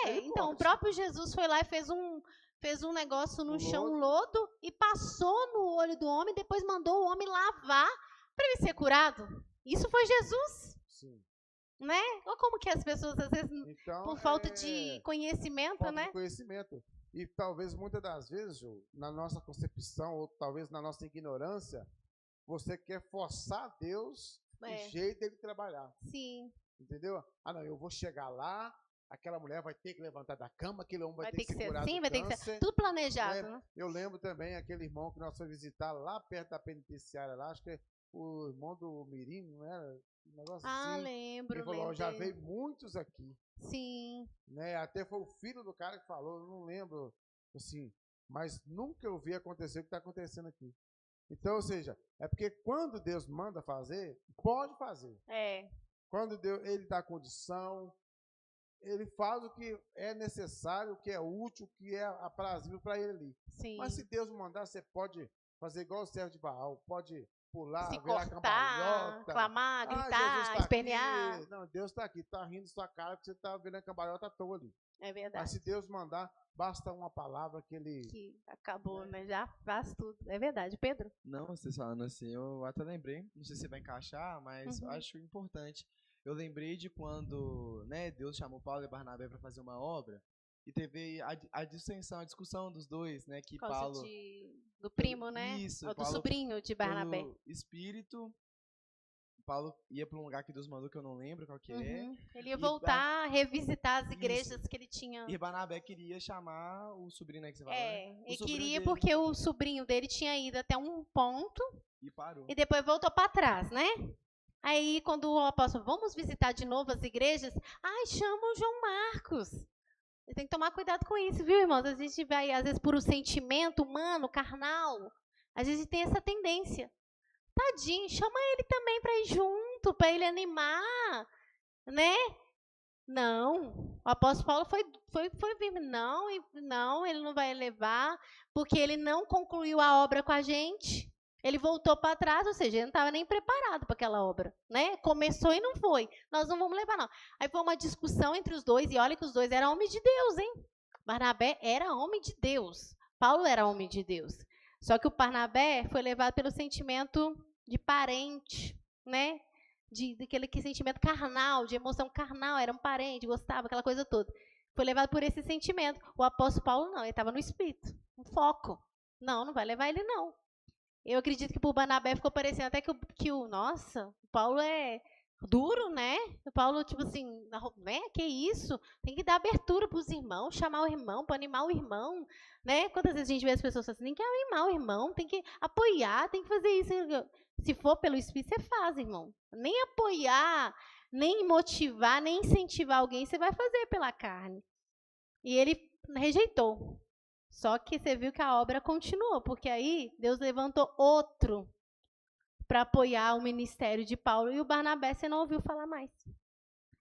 Então pode. o próprio Jesus foi lá e fez um negócio no chão, um lodo, e passou no olho do homem, depois mandou o homem lavar para ele ser curado. Isso foi Jesus. Sim. Né? Ou como que as pessoas, às vezes, Então, por falta de conhecimento, falta né? de conhecimento. E talvez muitas das vezes, Ju, na nossa concepção, ou talvez na nossa ignorância, você quer forçar Deus o jeito dele trabalhar. Sim. Entendeu? Não, eu vou chegar lá, aquela mulher vai ter que levantar da cama, aquele homem vai ter que ser curar assim, do vai ter que câncer, ser tudo planejado, né? Eu lembro também aquele irmão que nós fomos visitar lá perto da penitenciária, lá, acho que é o irmão do Mirim, não era? Um negócio assim. Lembro. Ele falou, já veio muitos aqui. Sim. Né? Até foi o filho do cara que falou, eu não lembro, assim, mas nunca eu vi acontecer o que está acontecendo aqui. Então, ou seja, é porque quando Deus manda fazer, pode fazer. Quando Deus, ele dá condição, ele faz o que é necessário, o que é útil, o que é aprazível para ele ali. Sim. Mas se Deus mandar, você pode fazer igual o servo de Baal, pode pular, se virar cortar, cambalhota, clamar, gritar, espernear. Aqui. Não, Deus está aqui, está rindo sua cara porque você está vendo a cambalhota à toa ali. É verdade. Mas se Deus mandar, basta uma palavra que ele... Que acabou, né? Já faz tudo. É verdade, Pedro? Não, vocês falando assim, eu até lembrei, não sei se vai encaixar, mas acho importante. Eu lembrei de quando, né, Deus chamou Paulo e Barnabé para fazer uma obra, e teve a discussão dos dois, né, que Paulo... do primo, né? Isso, ou do Paulo, sobrinho de Barnabé. Pelo Espírito, Paulo ia para um lugar que Deus mandou, que eu não lembro qual que é. Ele ia voltar a revisitar as igrejas que ele tinha. E Barnabé queria chamar o sobrinho, né, que você falou, né? Ele queria porque o sobrinho dele tinha ido até um ponto e parou. E depois voltou para trás, né? Aí, quando o apóstolo, vamos visitar de novo as igrejas, chama o João Marcos. Tem que tomar cuidado com isso, viu, irmãos? A gente vai, às vezes, por um sentimento humano, carnal, às vezes tem essa tendência. Tadinho, chama ele também para ir junto, para ele animar, né? Não, o apóstolo Paulo foi firme. Não, ele não vai levar, porque ele não concluiu a obra com a gente. Ele voltou para trás, ou seja, ele não estava nem preparado para aquela obra, né? Começou e não foi. Nós não vamos levar, não. Aí foi uma discussão entre os dois, e olha que os dois eram homens de Deus, hein? Barnabé era homem de Deus. Paulo era homem de Deus. Só que o Barnabé foi levado pelo sentimento de parente, né? Daquele sentimento carnal, de emoção carnal, era um parente, gostava, aquela coisa toda. Foi levado por esse sentimento. O apóstolo Paulo não, ele estava no espírito, um foco. Não vai levar ele, não. Eu acredito que para o Barnabé ficou parecendo até que o Paulo é duro, né? O Paulo, tipo assim, né? Que isso? Tem que dar abertura para os irmãos, chamar o irmão, para animar o irmão, né? Quantas vezes a gente vê as pessoas assim, tem que animar o irmão, tem que apoiar, tem que fazer isso. Se for pelo Espírito, você faz, irmão. Nem apoiar, nem motivar, nem incentivar alguém, você vai fazer pela carne. E ele rejeitou. Só que você viu que a obra continuou, porque aí Deus levantou outro para apoiar o ministério de Paulo, e o Barnabé você não ouviu falar mais.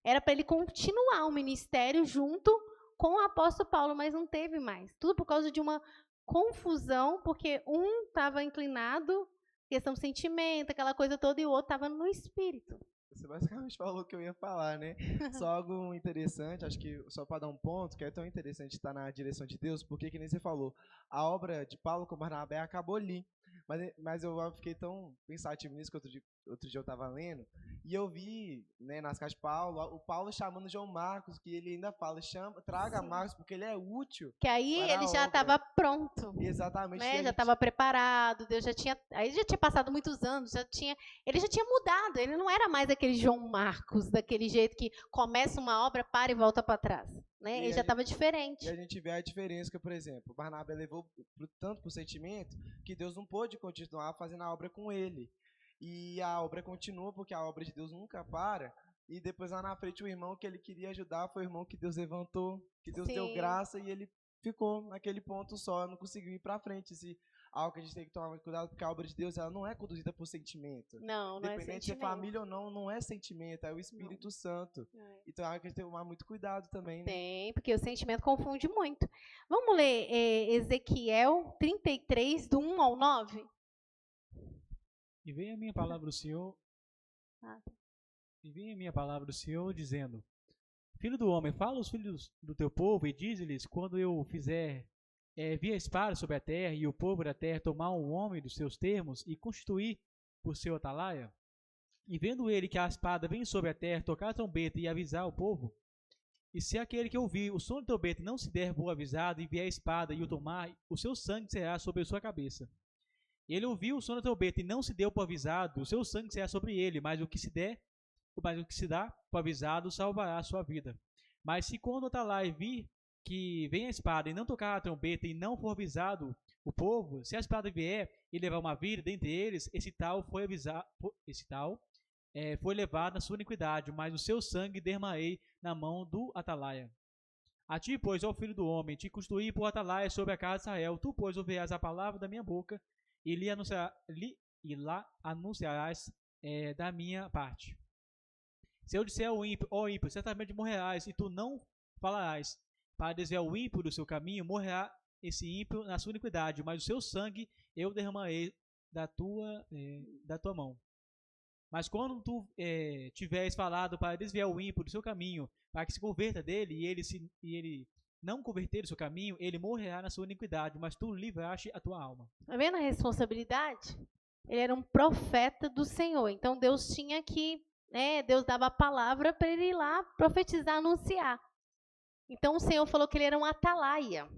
Era para ele continuar o ministério junto com o apóstolo Paulo, mas não teve mais. Tudo por causa de uma confusão, porque um estava inclinado, questão de sentimento, aquela coisa toda, e o outro estava no espírito. Você basicamente falou o que eu ia falar, né? Só algo interessante, acho que só para dar um ponto, que é tão interessante estar na direção de Deus, porque, que nem você falou, a obra de Paulo com Barnabé acabou ali. Mas eu fiquei tão pensativo nisso que outro dia eu estava lendo, e eu vi, né, nas cartas de Paulo, o Paulo chamando João Marcos, que ele ainda fala, traga Marcos, porque ele é útil. Que aí ele já estava pronto. Exatamente. Né? Já estava preparado, Deus já tinha passado muitos anos, ele já tinha mudado, ele não era mais aquele João Marcos, daquele jeito que começa uma obra, para e volta para trás. Né? Ele já estava diferente. E a gente vê a diferença que, por exemplo, Barnabé levou tanto para o sentimento que Deus não pôde continuar fazendo a obra com ele. E a obra continua porque a obra de Deus nunca para. E depois lá na frente o irmão que ele queria ajudar foi o irmão que Deus levantou, que Deus deu graça, e ele ficou naquele ponto só, não conseguiu ir para frente. Algo que a gente tem que tomar muito cuidado, porque a obra de Deus ela não é conduzida por sentimento. Não é sentimento. Independente de família ou não é sentimento, é o Espírito Santo. Então é algo que a gente tem que tomar muito cuidado também. Né? Tem, porque o sentimento confunde muito. Vamos ler Ezequiel 33, do 1 ao 9? E vem a minha palavra do Senhor. E vem a minha palavra do Senhor dizendo: Filho do homem, fala aos filhos do teu povo e diz-lhes, quando eu fizer vir a espada sobre a terra, e o povo da terra tomar um homem dos seus termos e constituir por seu atalaia, e vendo ele que a espada vem sobre a terra, tocar a trombeta e avisar o povo, e se aquele que ouvir o som da trombeta não se der por avisado, e vier a espada e o tomar, o seu sangue será sobre a sua cabeça. Ele ouviu o som da trombeta e não se deu por avisado, o seu sangue será sobre ele, mas o que se dá por avisado salvará a sua vida. Mas se quando o atalaia vir que vem a espada e não tocar a trombeta e não for avisado o povo, se a espada vier e levar uma vida dentre eles, esse tal foi levado na sua iniquidade, mas o seu sangue derramei na mão do atalaia. A ti, pois, ó filho do homem, te constituí por atalaia sobre a casa de Israel, tu, pois, ouvirás a palavra da minha boca e lá anunciarás da minha parte. Se eu disser ao ímpio, ó ímpio, certamente morrerás, e tu não falarás, para desviar o ímpio do seu caminho, morrerá esse ímpio na sua iniquidade, mas o seu sangue eu derramarei da tua mão. Mas quando tu tiveres falado para desviar o ímpio do seu caminho, para que se converta dele, e ele não converter o seu caminho, ele morrerá na sua iniquidade, mas tu livraste a tua alma. Está vendo a responsabilidade? Ele era um profeta do Senhor, então Deus tinha que, Deus dava a palavra para ele ir lá profetizar, anunciar. Então o Senhor falou que ele era um atalaia,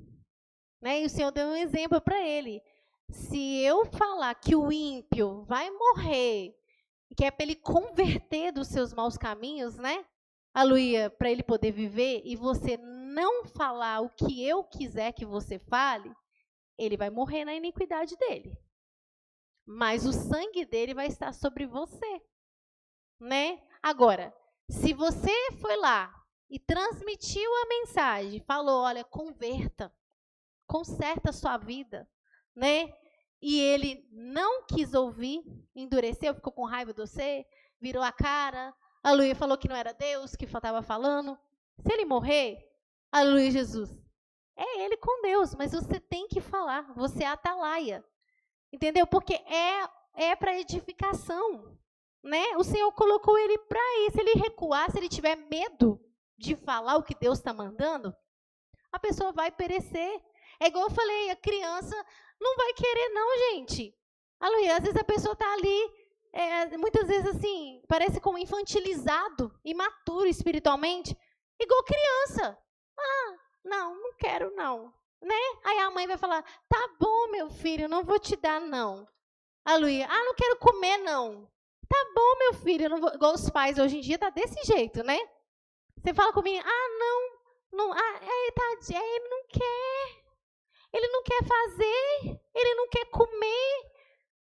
né? E o Senhor deu um exemplo para ele. Se eu falar que o ímpio vai morrer, que é para ele converter dos seus maus caminhos, né? Aleluia, para ele poder viver, e você não falar o que eu quiser que você fale, ele vai morrer na iniquidade dele. Mas o sangue dele vai estar sobre você, né? Agora, se você foi lá e transmitiu a mensagem, falou, olha, conserta a sua vida, né? E ele não quis ouvir, endureceu, ficou com raiva de você, virou a cara, aleluia, falou que não era Deus que estava falando. Se ele morrer, aleluia, Jesus, é ele com Deus, mas você tem que falar, você é atalaia, entendeu? Porque é para edificação, né? O Senhor colocou ele para isso. Se ele recuar, se ele tiver medo de falar o que Deus está mandando, a pessoa vai perecer. É igual eu falei, a criança não vai querer não, gente. Aleluia, às vezes a pessoa está ali, muitas vezes assim, parece como infantilizado, imaturo espiritualmente, igual criança. Não quero não, né? Aí a mãe vai falar, tá bom, meu filho, não vou te dar não. Aleluia, não quero comer não. Tá bom, meu filho, não vou... igual os pais hoje em dia, tá desse jeito, né? Você fala comigo, tadinho, ele não quer. Ele não quer fazer, ele não quer comer,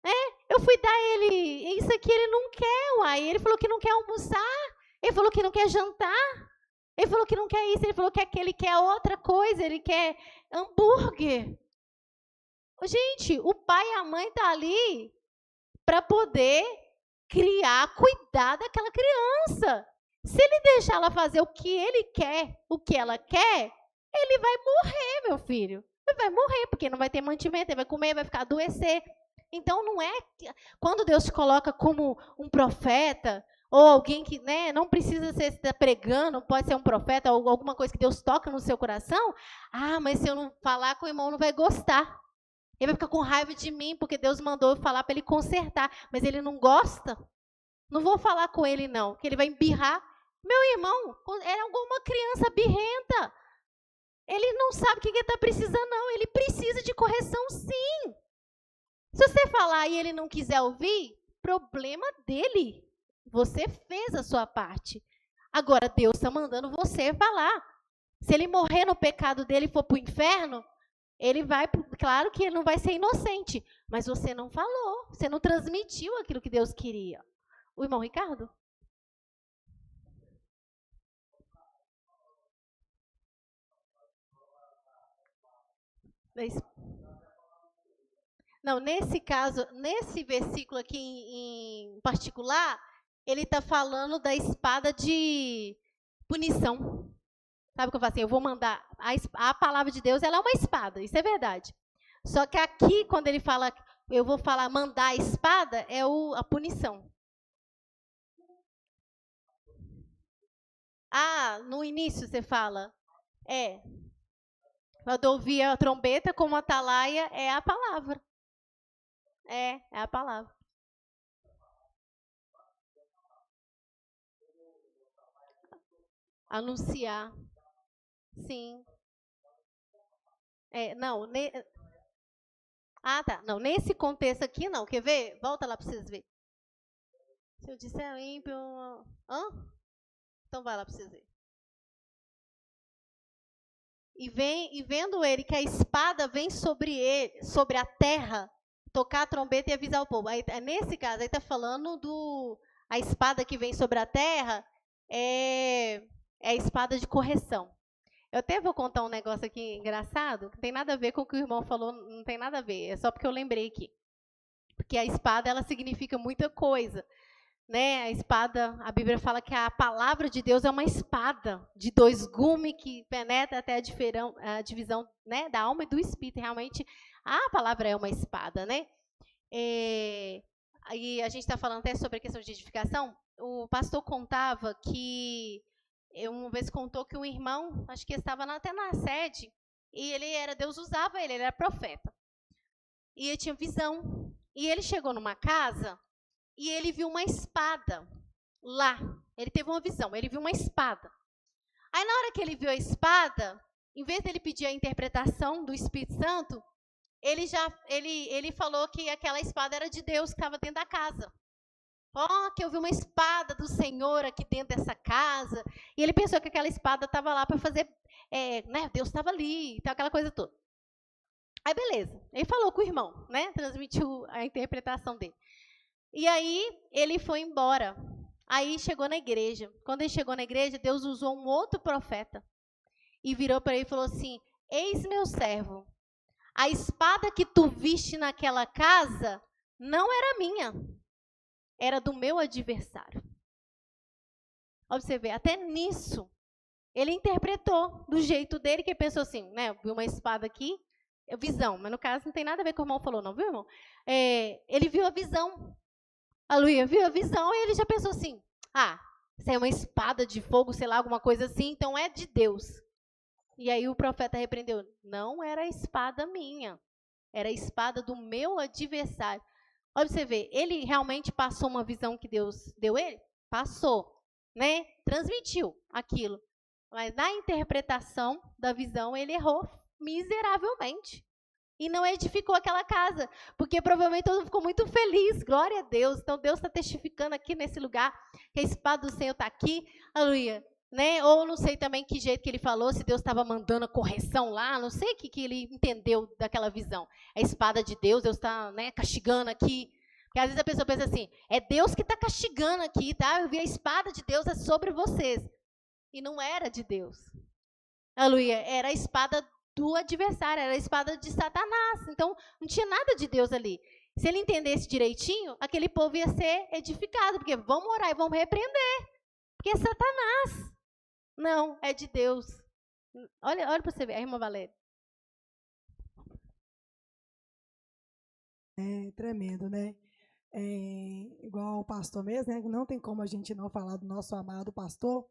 né? Eu fui dar ele isso aqui, ele não quer, uai. Ele falou que não quer almoçar, ele falou que não quer jantar. Ele falou que não quer isso, ele falou que ele quer outra coisa, ele quer hambúrguer. Gente, o pai e a mãe estão ali para poder criar, cuidar daquela criança. Se ele deixar ela fazer o que ele quer, o que ela quer, ele vai morrer, meu filho. Ele vai morrer, porque não vai ter mantimento, ele vai comer, vai ficar adoecer. Então, não é... Quando Deus te coloca como um profeta, ou alguém que, né, não precisa ser tá pregando, pode ser um profeta, ou alguma coisa que Deus toca no seu coração, mas se eu não falar com o irmão, não vai gostar. Ele vai ficar com raiva de mim, porque Deus mandou eu falar para ele consertar, mas ele não gosta. Não vou falar com ele, não, que ele vai embirrar. Meu irmão, é alguma criança birrenta. Ele não sabe o que ele está precisando, não. Ele precisa de correção, sim. Se você falar e ele não quiser ouvir, problema dele. Você fez a sua parte. Agora, Deus está mandando você falar. Se ele morrer no pecado dele e for para o inferno, ele vai, claro que ele não vai ser inocente, mas você não falou, você não transmitiu aquilo que Deus queria. O irmão Ricardo? Não, nesse caso, nesse versículo aqui em particular, ele está falando da espada de punição. Sabe o que eu falo assim? Eu vou mandar... A palavra de Deus, ela é uma espada, isso é verdade. Só que aqui, quando ele fala, eu vou falar mandar a espada, é a punição. No início você fala, quando eu ouvir a trombeta como atalaia, é a palavra. É a palavra. Anunciar. Sim. Não. Tá. Não, nesse contexto aqui, não. Quer ver? Volta lá para vocês verem. Se eu disser ímpio... Então vai lá para vocês verem. E vendo ele que a espada vem sobre ele, sobre a terra, tocar a trombeta e avisar o povo. Aí, nesse caso, aí está falando a espada que vem sobre a terra é a espada de correção. Eu até vou contar um negócio aqui engraçado, que tem nada a ver com o que o irmão falou, não tem nada a ver, é só porque eu lembrei aqui. Porque a espada, ela significa muita coisa. Né? A espada, a Bíblia fala que a palavra de Deus é uma espada de 2 gumes que penetra até a divisão, né, da alma e do espírito. Realmente, a palavra é uma espada, né? E a gente está falando até sobre a questão de edificação. O pastor contava que, uma vez contou que um irmão, acho que estava até na sede, e Deus usava ele era profeta. E ele tinha visão. E ele chegou numa casa... E ele viu uma espada lá. Ele teve uma visão, ele viu uma espada. Aí, na hora que ele viu a espada, em vez dele pedir a interpretação do Espírito Santo, ele falou que aquela espada era de Deus que estava dentro da casa. Que eu vi uma espada do Senhor aqui dentro dessa casa. E ele pensou que aquela espada estava lá para fazer... né, Deus estava ali, então, aquela coisa toda. Aí, beleza. Ele falou com o irmão, né, transmitiu a interpretação dele. E aí, ele foi embora. Aí, chegou na igreja. Quando ele chegou na igreja, Deus usou um outro profeta. E virou para ele e falou assim, eis meu servo, a espada que tu viste naquela casa não era minha, era do meu adversário. Olha você ver, até nisso, ele interpretou do jeito dele, que ele pensou assim, né, viu uma espada aqui, visão, mas no caso não tem nada a ver com o irmão falou, não, viu, irmão? Ele viu a visão. Aleluia, viu a visão e ele já pensou assim, isso é uma espada de fogo, sei lá, alguma coisa assim, então é de Deus. E aí o profeta repreendeu, não era a espada minha, era a espada do meu adversário. Olha você ver, ele realmente passou uma visão que Deus deu ele? Passou, né? Transmitiu aquilo. Mas na interpretação da visão ele errou miseravelmente. E não edificou aquela casa, porque provavelmente todo mundo ficou muito feliz, glória a Deus. Então, Deus está testificando aqui nesse lugar, que a espada do Senhor está aqui, aleluia. Né? Ou não sei também que jeito que ele falou, se Deus estava mandando a correção lá, não sei o que ele entendeu daquela visão. A espada de Deus, Deus está, né, castigando aqui. Porque às vezes a pessoa pensa assim, é Deus que está castigando aqui, tá? Eu vi a espada de Deus é sobre vocês. E não era de Deus. Aleluia. Era a espada do adversário, era a espada de Satanás. Então, não tinha nada de Deus ali. Se ele entendesse direitinho, aquele povo ia ser edificado, porque vamos orar e vamos repreender. Porque é Satanás. Não, é de Deus. Olha para você ver, a irmã Valéria. É tremendo, né? Igual o pastor mesmo, né? Não tem como a gente não falar do nosso amado pastor.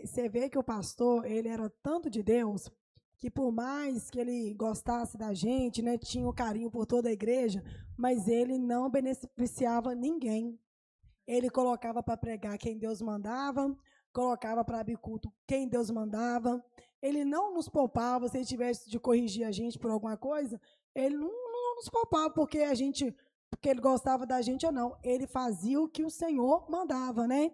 Você vê que o pastor, ele era tanto de Deus, que por mais que ele gostasse da gente, né, tinha um carinho por toda a igreja, mas ele não beneficiava ninguém. Ele colocava para pregar quem Deus mandava, colocava para abrir culto quem Deus mandava. Ele não nos poupava, se ele tivesse de corrigir a gente por alguma coisa, ele não nos poupava porque ele gostava da gente ou não. Ele fazia o que o Senhor mandava, né?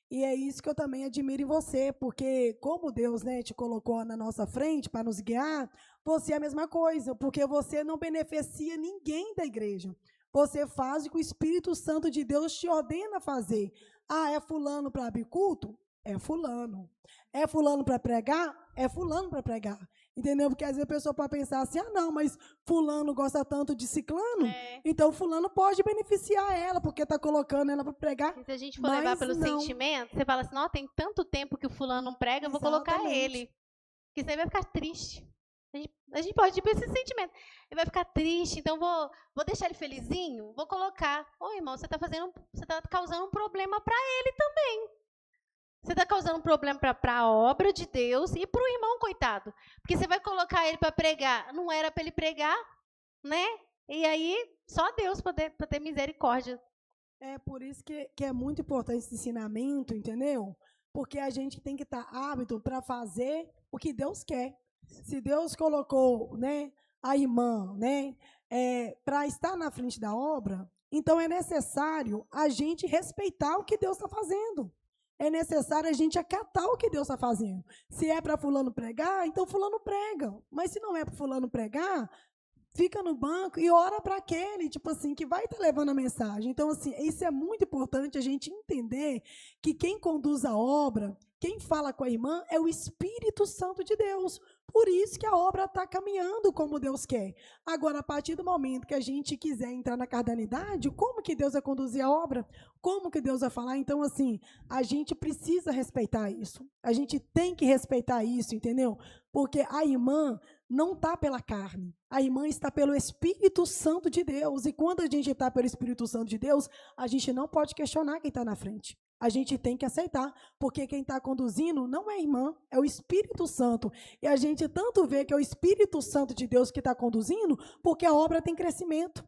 E é isso que eu também admiro em você, porque como Deus, né, te colocou na nossa frente para nos guiar, você é a mesma coisa, porque você não beneficia ninguém da igreja. Você faz o que o Espírito Santo de Deus te ordena fazer. Ah, é fulano para abrir culto? É fulano. É fulano para pregar? É fulano para pregar. Entendeu? Porque às vezes a pessoa pode pensar assim, não, mas fulano gosta tanto de ciclano, então fulano pode beneficiar ela, porque está colocando ela para pregar. E se a gente for levar pelo sentimento, você fala assim, tem tanto tempo que o fulano não prega, eu vou colocar ele. Porque você vai ficar triste. A gente pode ir para esse sentimento. Ele vai ficar triste, então vou deixar ele felizinho, vou colocar. Irmão, você está causando um problema para ele também. Você está causando um problema para a obra de Deus e para o irmão, coitado. Porque você vai colocar ele para pregar, não era para ele pregar, né? E aí, só Deus para ter misericórdia. É por isso que é muito importante esse ensinamento, entendeu? Porque a gente tem que estar hábito para fazer o que Deus quer. Se Deus colocou, né, a irmã, né, para estar na frente da obra, então é necessário a gente respeitar o que Deus está fazendo. É necessário a gente acatar o que Deus está fazendo. Se é para fulano pregar, então fulano prega. Mas se não é para fulano pregar, fica no banco e ora para aquele, tipo assim, que vai estar levando a mensagem. Então, assim, isso é muito importante a gente entender que quem conduz a obra, quem fala com a irmã é o Espírito Santo de Deus. Por isso que a obra está caminhando como Deus quer. Agora, a partir do momento que a gente quiser entrar na carnalidade, como que Deus vai conduzir a obra? Como que Deus vai falar? Então, assim, a gente precisa respeitar isso. A gente tem que respeitar isso, entendeu? Porque a irmã não está pela carne. A irmã está pelo Espírito Santo de Deus. E quando a gente está pelo Espírito Santo de Deus, a gente não pode questionar quem está na frente. A gente tem que aceitar, porque quem está conduzindo não é a irmã, é o Espírito Santo. E a gente tanto vê que é o Espírito Santo de Deus que está conduzindo, porque a obra tem crescimento.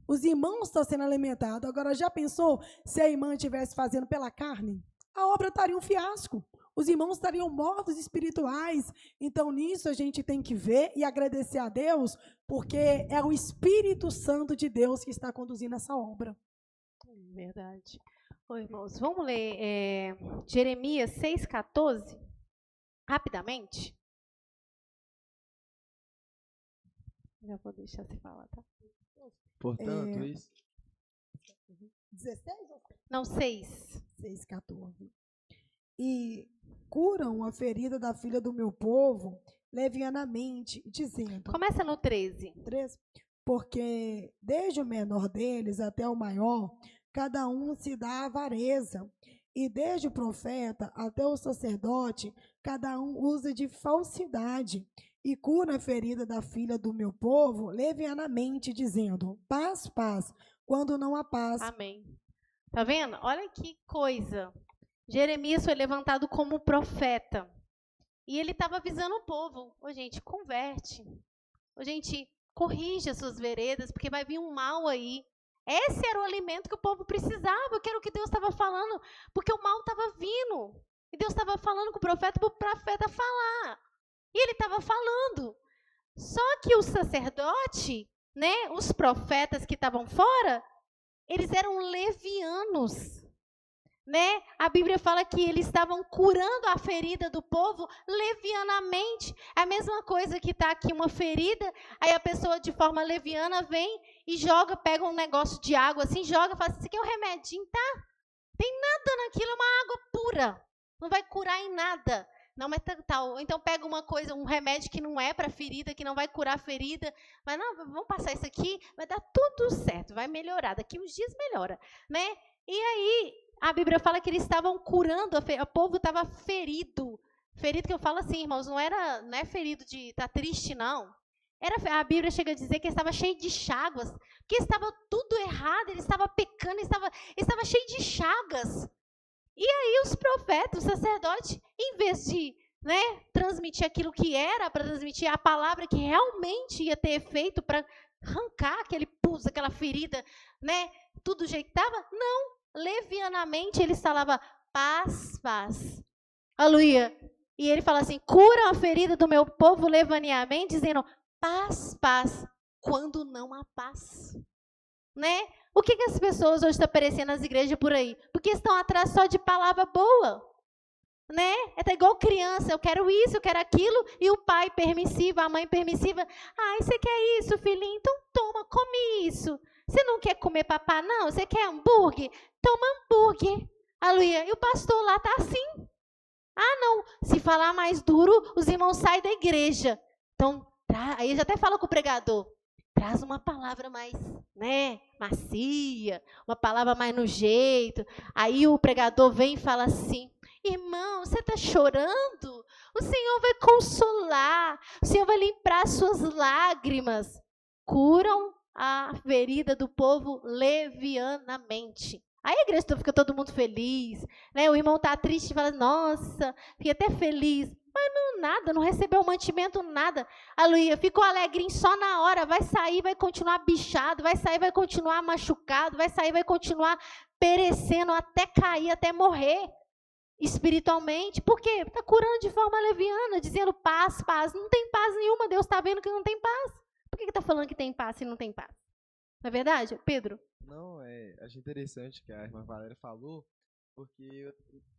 Os irmãos estão sendo alimentados. Agora, já pensou se a irmã estivesse fazendo pela carne? A obra estaria um fiasco. Os irmãos estariam mortos espirituais. Então, nisso a gente tem que ver e agradecer a Deus, porque é o Espírito Santo de Deus que está conduzindo essa obra. Verdade. Irmãos, vamos ler Jeremias 6,14, rapidamente. Já vou deixar você falar, tá? Portanto, isso... 16? Não, 6. 6,14. E curam a ferida da filha do meu povo levianamente, dizendo... Começa no 13. 13. Porque desde o menor deles até o maior... Cada um se dá avareza, e desde o profeta até o sacerdote, cada um usa de falsidade, e cura a ferida da filha do meu povo levianamente, dizendo, paz, paz, quando não há paz. Amém. Tá vendo? Olha que coisa. Jeremias foi levantado como profeta, e ele estava avisando o povo, gente, converte. Gente, corrija suas veredas, porque vai vir um mal aí. Esse era o alimento que o povo precisava, que era o que Deus estava falando, porque o mal estava vindo. E Deus estava falando com o profeta para o profeta falar. E ele estava falando. Só que o sacerdote, né, os profetas que estavam fora, eles eram levianos. Né? A Bíblia fala que eles estavam curando a ferida do povo levianamente. É a mesma coisa que está aqui uma ferida, aí a pessoa de forma leviana vem e joga, pega um negócio de água assim, joga, fala assim, isso aqui é um remedinho, tá? Tem nada naquilo, é uma água pura. Não vai curar em nada. Não, mas tal. Então pega uma coisa, um remédio que não é para ferida, que não vai curar a ferida. Mas não, vamos passar isso aqui, vai dar tudo certo, vai melhorar. Daqui uns dias melhora, né? E aí, a Bíblia fala que eles estavam curando, o povo estava ferido. Ferido que eu falo assim, irmãos, não é ferido de estar triste, não. A Bíblia chega a dizer que ele estava cheio de chagas, porque estava tudo errado, ele estava pecando, estava cheio de chagas. E aí os profetas, os sacerdotes, em vez de transmitir aquilo que era, para transmitir a palavra que realmente ia ter efeito para arrancar aquele pulso, aquela ferida, tudo do jeito que estava, não. Levianamente ele falava, paz, paz. Aleluia. E ele fala assim, cura a ferida do meu povo levianamente, dizendo, paz, paz, quando não há paz. O que as pessoas hoje estão aparecendo nas igrejas por aí? Porque estão atrás só de palavra boa. É igual criança, eu quero isso, eu quero aquilo, e o pai permissivo, a mãe permissiva, você quer isso, filhinho? Então toma, come isso. Você não quer comer papá, não? Você quer hambúrguer? Toma hambúrguer. Aleluia. E o pastor lá está assim. Não, se falar mais duro, os irmãos saem da igreja. Então, aí já até fala com o pregador, traz uma palavra mais, macia, uma palavra mais no jeito. Aí o pregador vem e fala assim, irmão, você está chorando? O Senhor vai consolar, o Senhor vai limpar as suas lágrimas. Curam a ferida do povo levianamente. Aí a igreja fica todo mundo feliz, o irmão está triste e fala, nossa, fiquei até feliz. Mas não nada, não recebeu mantimento, nada. Aleluia, ficou alegrinho só na hora, vai sair, vai continuar bichado, vai sair, vai continuar machucado, vai sair, vai continuar perecendo até cair, até morrer espiritualmente. Por quê? Está curando de forma leviana, dizendo paz, paz. Não tem paz nenhuma, Deus está vendo que não tem paz. Por que está falando que tem paz se não tem paz? Não é verdade, Pedro? Não, achei interessante que a irmã Valéria falou, porque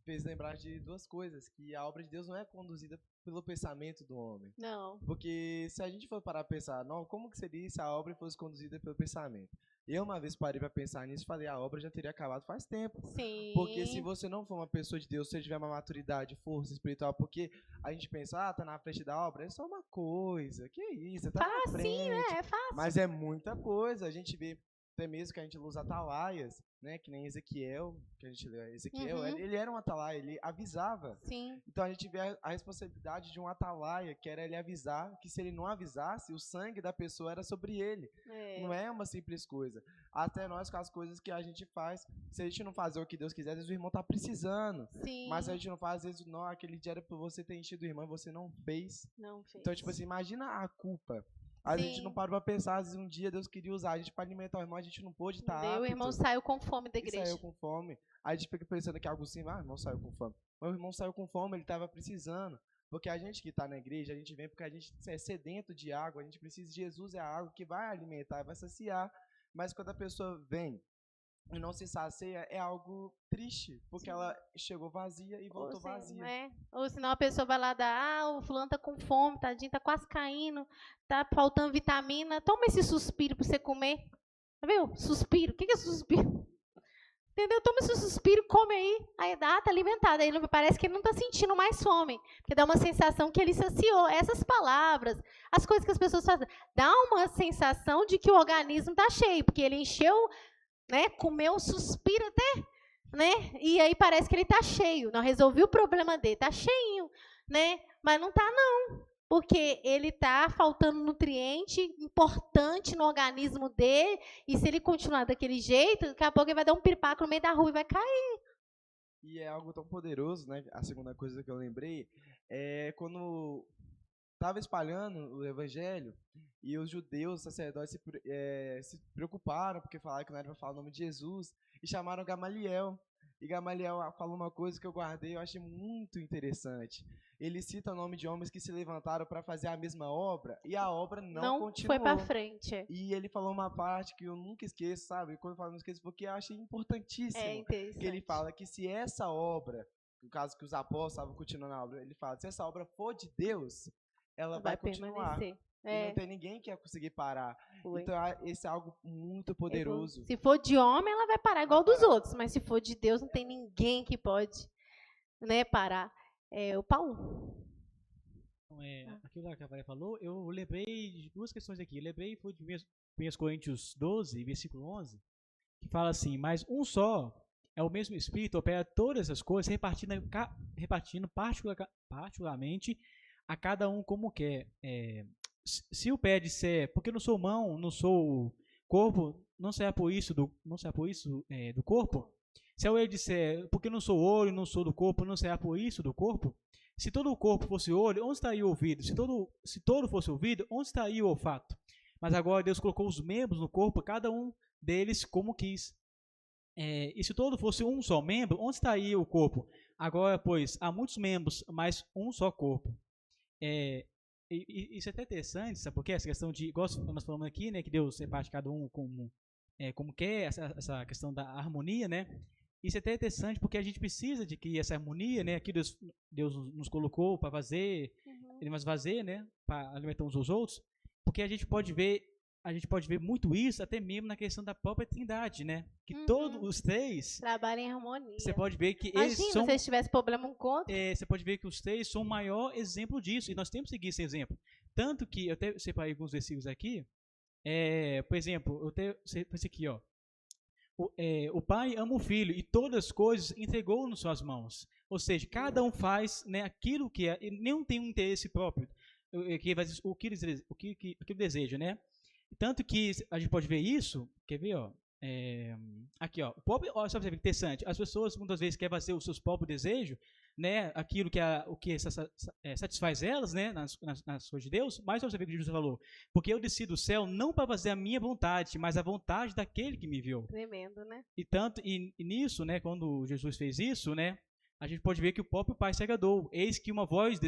fez lembrar de duas coisas, que a obra de Deus não é conduzida pelo pensamento do homem. Não. Porque se a gente for parar a pensar, não, como que seria se a obra fosse conduzida pelo pensamento? Eu uma vez parei para pensar nisso e falei, a obra já teria acabado faz tempo. Sim. Porque se você não for uma pessoa de Deus, se você tiver uma maturidade, força espiritual, porque a gente pensa, tá na frente da obra, é só uma coisa, que isso, tá na frente. Sim, é fácil. Mas é muita coisa, a gente vê até mesmo que a gente usa atalaias, que nem Ezequiel, que a gente lê Ezequiel, ele era um atalaia, ele avisava. Sim. Então a gente vê a responsabilidade de um atalaia, que era ele avisar, que se ele não avisasse, o sangue da pessoa era sobre ele. Não é uma simples coisa. Até nós, com as coisas que a gente faz, se a gente não fazer o que Deus quiser, às vezes o irmão está precisando. Sim. Mas se a gente não faz, às vezes, não, aquele dia era para você ter enchido o irmão e você não fez. Não fez. Então, tipo assim, imagina a culpa. A gente não parou pra pensar, às vezes um dia Deus queria usar a gente para alimentar o irmão, a gente não pôde estar apto. O irmão saiu com fome da igreja. Saiu com fome. Aí a gente fica pensando que algo assim, o irmão saiu com fome. Mas o irmão saiu com fome, ele estava precisando. Porque a gente que está na igreja, a gente vem porque a gente é sedento de água, a gente precisa de Jesus, é a água que vai alimentar, vai saciar. Mas quando a pessoa vem e não se sacia, é algo triste, porque ela chegou vazia e voltou vazia. Ou senão a pessoa vai lá dar, o fulano tá com fome, tadinho, tá quase caindo, tá faltando vitamina, toma esse suspiro para você comer. Tá vendo? Suspiro, o que é suspiro? Entendeu? Toma esse suspiro, come aí tá alimentado, aí parece que ele não tá sentindo mais fome, porque dá uma sensação que ele saciou. Essas palavras, as coisas que as pessoas fazem, dá uma sensação de que o organismo tá cheio, porque ele encheu, comeu, suspira até, e aí parece que ele está cheio, não resolveu o problema dele, está cheinho, mas não está não, porque ele está faltando nutriente importante no organismo dele, e se ele continuar daquele jeito, daqui a pouco ele vai dar um piripaco no meio da rua e vai cair. E é algo tão poderoso, a segunda coisa que eu lembrei, é quando estava espalhando o evangelho, e os judeus, os sacerdotes, se preocuparam, porque falaram que não era para falar o nome de Jesus, e chamaram Gamaliel. E Gamaliel falou uma coisa que eu guardei, eu achei muito interessante. Ele cita o nome de homens que se levantaram para fazer a mesma obra, e a obra não continuou. Foi para frente. E ele falou uma parte que eu nunca esqueço, sabe? Quando eu falo não esqueço, porque eu achei importantíssimo. Que ele fala que se essa obra, no caso que os apóstolos estavam continuando a obra, ele fala, se essa obra for de Deus, ela vai continuar. Permanecer. E não tem ninguém que ia conseguir parar. Então, esse é algo muito poderoso. Se for de homem, ela vai parar igual dos outros. Mas se for de Deus, não tem ninguém que pode né, para o Paulo. Então, aquilo lá que a Maria falou, eu lembrei de duas questões aqui. Eu lembrei foi de 1 Coríntios 12, versículo 11, que fala assim: mas um só é o mesmo Espírito, opera todas essas coisas, repartindo particularmente a cada um como quer. Se o pé disser, porque não sou mão, não sou corpo, não será por isso do corpo. Se a orelha disser, porque não sou olho, não sou do corpo, não será por isso do corpo. Se todo o corpo fosse olho, onde estaria o ouvido? Se todo fosse ouvido, onde estaria o olfato? Mas agora Deus colocou os membros no corpo, cada um deles como quis. E se todo fosse um só membro, onde estaria o corpo? Agora, pois, há muitos membros, mas um só corpo. Isso é até interessante, sabe por quê? Essa questão de, igual nós falamos aqui, né, que Deus reparte cada um como quer, essa questão da harmonia, né? Isso é até interessante porque a gente precisa de que essa harmonia, né, que Deus nos colocou para fazer, ele nos fazer, né, para alimentar uns aos outros, porque a gente pode ver muito isso até mesmo na questão da própria Trindade, né? Que todos os três trabalham em harmonia. Você pode ver que Imagina, eles são. se eles tivessem problema um com o outro. Você pode ver que os três são o maior exemplo disso e nós temos que seguir esse exemplo. Tanto que eu até separei alguns versículos aqui. Por exemplo, eu tenho esse aqui, ó. O pai ama o filho e todas as coisas entregou nas suas mãos. Ou seja, cada um faz, né, aquilo que é, e nenhum tem um interesse próprio, o que ele deseja, né? Tanto que a gente pode ver isso, quer ver, ó? Aqui, ó, olha só que interessante. As pessoas muitas vezes querem fazer os seus próprios desejos, né? Aquilo que satisfaz elas, né? Nas coisas de Deus. Mas você vê o que Jesus falou: porque eu desci do céu não para fazer a minha vontade, mas a vontade daquele que me enviou. Tremendo, né? E nisso, né? Quando Jesus fez isso, né? A gente pode ver que o próprio Pai se agradou. Eis que uma voz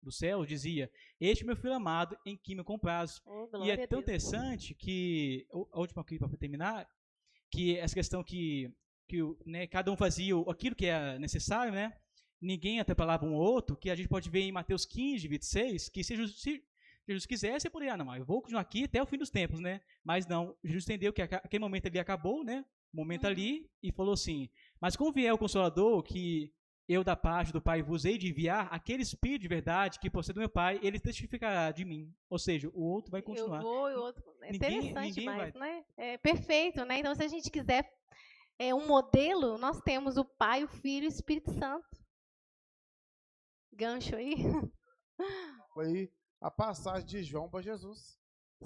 do céu dizia: este é meu filho amado, em quem me comprazo. E é tão interessante que, a última aqui para terminar, que essa questão que né, cada um fazia aquilo que é necessário, né? Ninguém atropelava um ou outro, que a gente pode ver em Mateus 15, 26, que se Jesus quisesse, ele poderia, não, eu vou continuar aqui até o fim dos tempos, né? Mas não, Jesus entendeu que aquele momento ali acabou, né? O momento ali, e falou assim: mas como vier o Consolador, que eu da parte do Pai vos hei de enviar, aquele Espírito de verdade que procede do meu Pai, ele testificará de mim. Ou seja, o outro vai continuar. Eu vou e o outro. É interessante demais, né? É perfeito, né? Então, se a gente quiser um modelo, nós temos o Pai, o Filho e o Espírito Santo. Gancho aí. Foi a passagem de João para Jesus.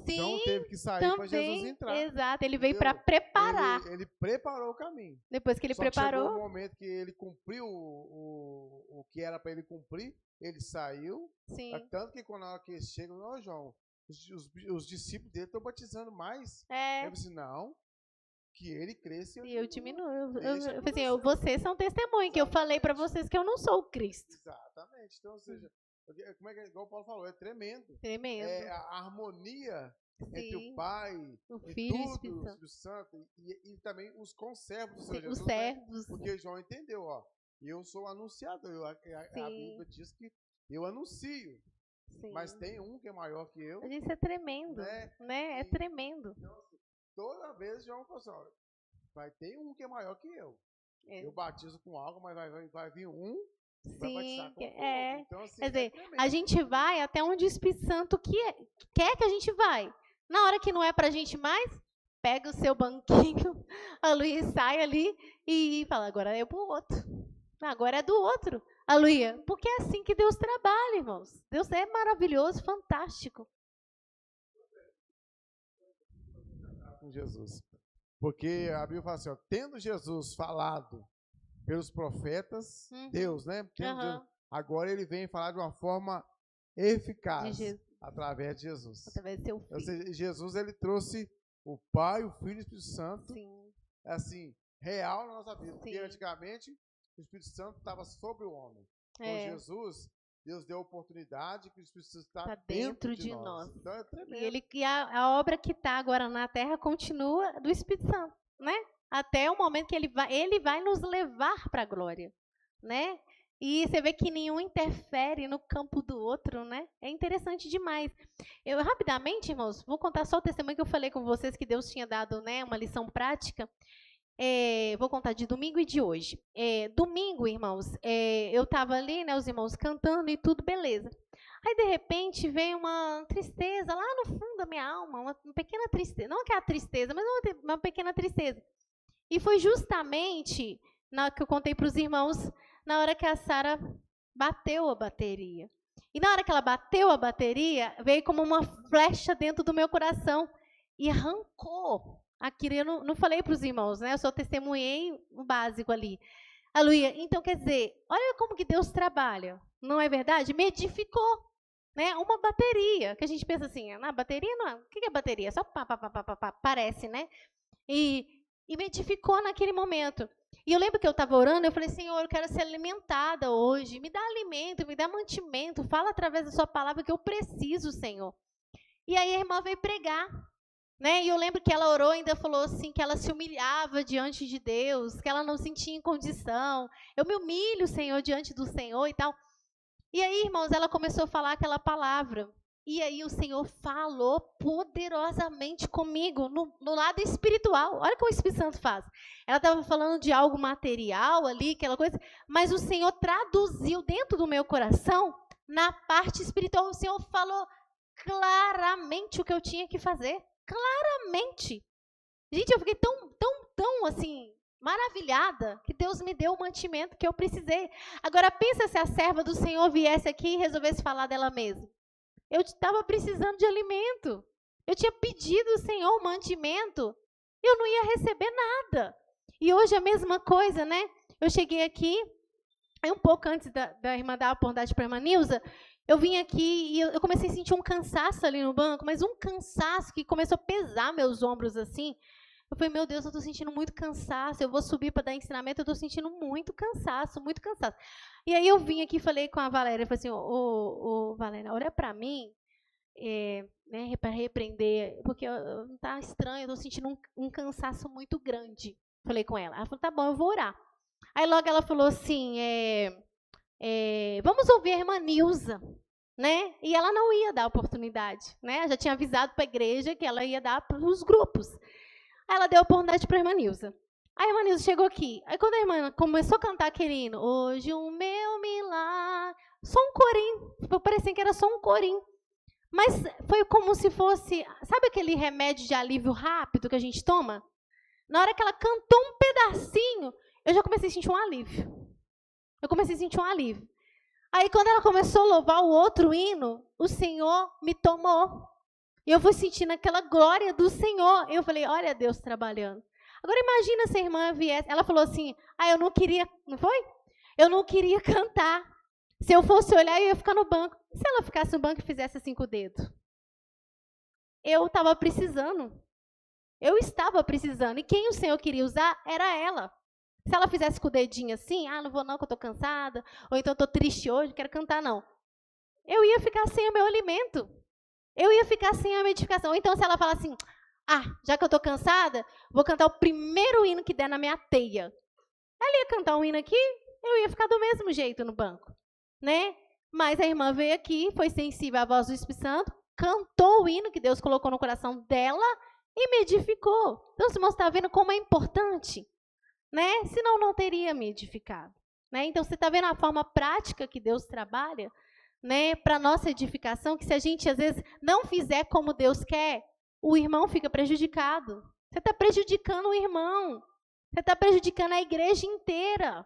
Sim, João teve que sair para Jesus entrar. Exato, ele veio para preparar. Ele preparou o caminho. Depois que ele preparou. Chegou o momento que ele cumpriu o que era para ele cumprir, ele saiu. Sim. Tanto que quando eles chegam, não, João, os discípulos dele estão batizando mais. Ele disse: não, que ele cresça e eu diminuo. Vocês são testemunho, que eu falei para vocês que eu não sou o Cristo. Exatamente. Então, ou seja, como é que, igual o Paulo falou, é tremendo. Tremendo. A harmonia entre o Pai, o Filho e o Espírito Santo e também os conservos do Senhor Jesus. Os servos. Né? Porque João entendeu, ó. Eu sou anunciador. A Bíblia diz que eu anuncio. Sim. Mas tem um que é maior que eu. Isso é tremendo. Né? É tremendo. Então, assim, toda vez João falou assim: ó, vai ter um que é maior que eu. Eu batizo com água, mas vai vir um. Sim, então, assim, quer dizer, a gente vai até onde o Espírito Santo quer que a gente vai. Na hora que não é pra gente mais, pega o seu banquinho, a Luísa sai ali e fala: agora é pro outro. Agora é do outro. A Luísa, porque é assim que Deus trabalha, irmãos. Deus é maravilhoso, fantástico. Com Jesus. Porque a Bíblia fala assim: ó, tendo Jesus falado pelos profetas, Deus, né? Deus, agora ele vem falar de uma forma eficaz através de Jesus. Através do seu filho. Ou seja, Jesus ele trouxe o Pai, o Filho e o Espírito Santo, assim, real na nossa vida. Sim. Porque antigamente o Espírito Santo estava sobre o homem. Com Jesus, Deus deu a oportunidade que o Espírito Santo está dentro de nós. Então é tremendo. E a obra que está agora na terra continua do Espírito Santo, né? Até o momento que ele vai nos levar para a glória, né? E você vê que nenhum interfere no campo do outro, né? É interessante demais. Eu, rapidamente, irmãos, vou contar só o testemunho que eu falei com vocês, que Deus tinha dado, né, uma lição prática. Vou contar de domingo e de hoje. Domingo, irmãos, eu estava ali, né, os irmãos cantando e tudo, beleza. Aí, de repente, veio uma tristeza lá no fundo da minha alma, uma pequena tristeza. Não aquela tristeza, mas uma pequena tristeza. E foi justamente, na que eu contei para os irmãos, na hora que a Sara bateu a bateria. E na hora que ela bateu a bateria, veio como uma flecha dentro do meu coração e arrancou aquilo. Eu não falei para os irmãos, né? Eu só testemunhei o básico ali. Aleluia. Então, quer dizer, olha como que Deus trabalha. Não é verdade? Me edificou. Né? Uma bateria, que a gente pensa assim, na bateria não é. O que é bateria? Só pá, parece, né? E me edificou naquele momento. E eu lembro que eu estava orando, eu falei, Senhor, eu quero ser alimentada hoje. Me dá alimento, me dá mantimento. Fala através da sua palavra que eu preciso, Senhor. E aí a irmã veio pregar. Né? E eu lembro que ela orou e ainda falou assim, que ela se humilhava diante de Deus, que ela não sentia em condição. Eu me humilho, Senhor, diante do Senhor e tal. E aí, irmãos, ela começou a falar aquela palavra. E aí o Senhor falou poderosamente comigo, no lado espiritual. Olha o que o Espírito Santo faz. Ela estava falando de algo material ali, aquela coisa, mas o Senhor traduziu dentro do meu coração, na parte espiritual. O Senhor falou claramente o que eu tinha que fazer. Claramente. Gente, eu fiquei tão assim, maravilhada, que Deus me deu o mantimento que eu precisei. Agora, pensa se a serva do Senhor viesse aqui e resolvesse falar dela mesma. Eu estava precisando de alimento. Eu tinha pedido ao Senhor o mantimento. Eu não ia receber nada. E hoje a mesma coisa, né? Eu cheguei aqui, um pouco antes da irmã dar a oportunidade para a irmã Nilza, eu vim aqui e eu comecei a sentir um cansaço ali no banco, mas um cansaço que começou a pesar meus ombros assim. Eu falei, meu Deus, eu estou sentindo muito cansaço, eu vou subir para dar ensinamento, eu estou sentindo muito cansaço, muito cansaço. E aí eu vim aqui e falei com a Valéria, falei assim, Valéria, olha para mim, né, para repreender, porque tá estranho, eu estou sentindo um cansaço muito grande. Falei com ela. Ela falou, tá bom, eu vou orar. Aí logo ela falou assim, vamos ouvir a irmã Nilza, né? E ela não ia dar oportunidade, né? Já tinha avisado para a igreja que ela ia dar para os grupos. Aí ela deu a oportunidade para a irmã Nilza. A irmã Nilza chegou aqui. Aí quando a irmã começou a cantar aquele hino, hoje o meu milagre, só um corinho, parecia que era só um corinho. Mas foi como se fosse, sabe aquele remédio de alívio rápido que a gente toma? Na hora que ela cantou um pedacinho, eu já comecei a sentir um alívio. Aí quando ela começou a louvar o outro hino, o Senhor me tomou. E eu fui sentindo aquela glória do Senhor. Eu falei, olha Deus trabalhando. Agora imagina se a irmã viesse. Ela falou assim, eu não queria, não foi? Eu não queria cantar. Se eu fosse olhar, eu ia ficar no banco. Se ela ficasse no banco e fizesse assim com o dedo? Eu estava precisando. E quem o Senhor queria usar era ela. Se ela fizesse com o dedinho assim, não vou não, que eu estou cansada. Ou então estou triste hoje, não quero cantar não. Eu ia ficar sem o meu alimento. Eu ia ficar sem a minha edificação. Ou então se ela fala assim, já que eu estou cansada, vou cantar o primeiro hino que der na minha teia. Ela ia cantar um hino aqui, eu ia ficar do mesmo jeito no banco. Né? Mas a irmã veio aqui, foi sensível à voz do Espírito Santo, cantou o hino que Deus colocou no coração dela e me edificou. Então, você está vendo como é importante? Né? Senão, não teria me edificado. Né? Então, você está vendo a forma prática que Deus trabalha, né, para a nossa edificação, que se a gente, às vezes, não fizer como Deus quer, o irmão fica prejudicado. Você está prejudicando o irmão. Você está prejudicando a igreja inteira.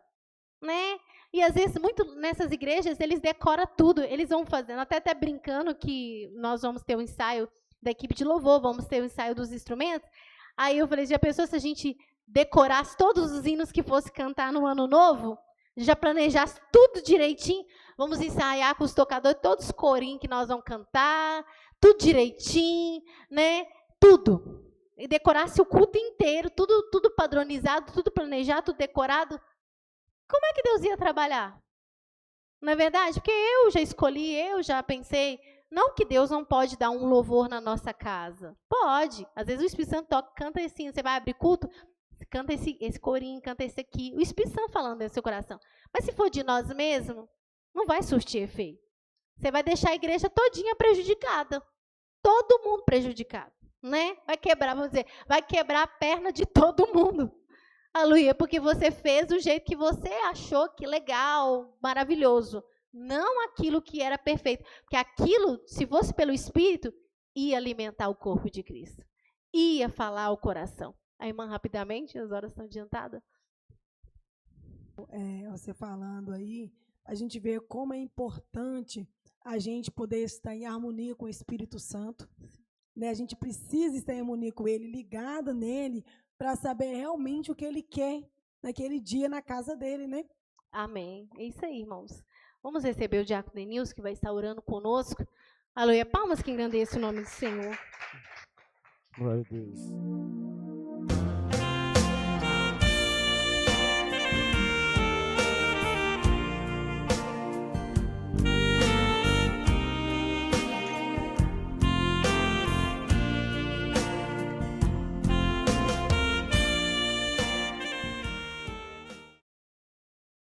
Né? E, às vezes, muito nessas igrejas, eles decoram tudo. Eles vão fazendo, até brincando que nós vamos ter um ensaio da equipe de louvor, vamos ter o ensaio dos instrumentos. Aí eu falei, já pensou se a gente decorasse todos os hinos que fosse cantar no ano novo? Já planejasse tudo direitinho? Vamos ensaiar com os tocadores, todos os corinhos que nós vamos cantar, tudo direitinho, né? Tudo. E decorasse o culto inteiro, tudo padronizado, tudo planejado, tudo decorado. Como é que Deus ia trabalhar? Não é verdade? Porque eu já escolhi, eu já pensei. Não que Deus não pode dar um louvor na nossa casa. Pode. Às vezes o Espírito Santo toca, canta assim, você vai abrir culto, canta esse corinho, canta esse aqui. O Espírito Santo falando no seu coração. Mas se for de nós mesmos, não vai surtir efeito. Você vai deixar a igreja todinha prejudicada. Todo mundo prejudicado. Né? Vai quebrar, vamos dizer, vai quebrar a perna de todo mundo. Aleluia, porque você fez do jeito que você achou que legal, maravilhoso. Não aquilo que era perfeito. Porque aquilo, se fosse pelo Espírito, ia alimentar o corpo de Cristo. Ia falar ao coração. A irmã, rapidamente, as horas estão adiantadas. Você falando aí, a gente vê como é importante a gente poder estar em harmonia com o Espírito Santo. Né? A gente precisa estar em harmonia com Ele, ligada nele, para saber realmente o que Ele quer naquele dia na casa dele, né? Amém. É isso aí, irmãos. Vamos receber o diácono Denilson, que vai estar orando conosco. Aleluia. Palmas que engrandeçam o nome do Senhor. Glória a Deus.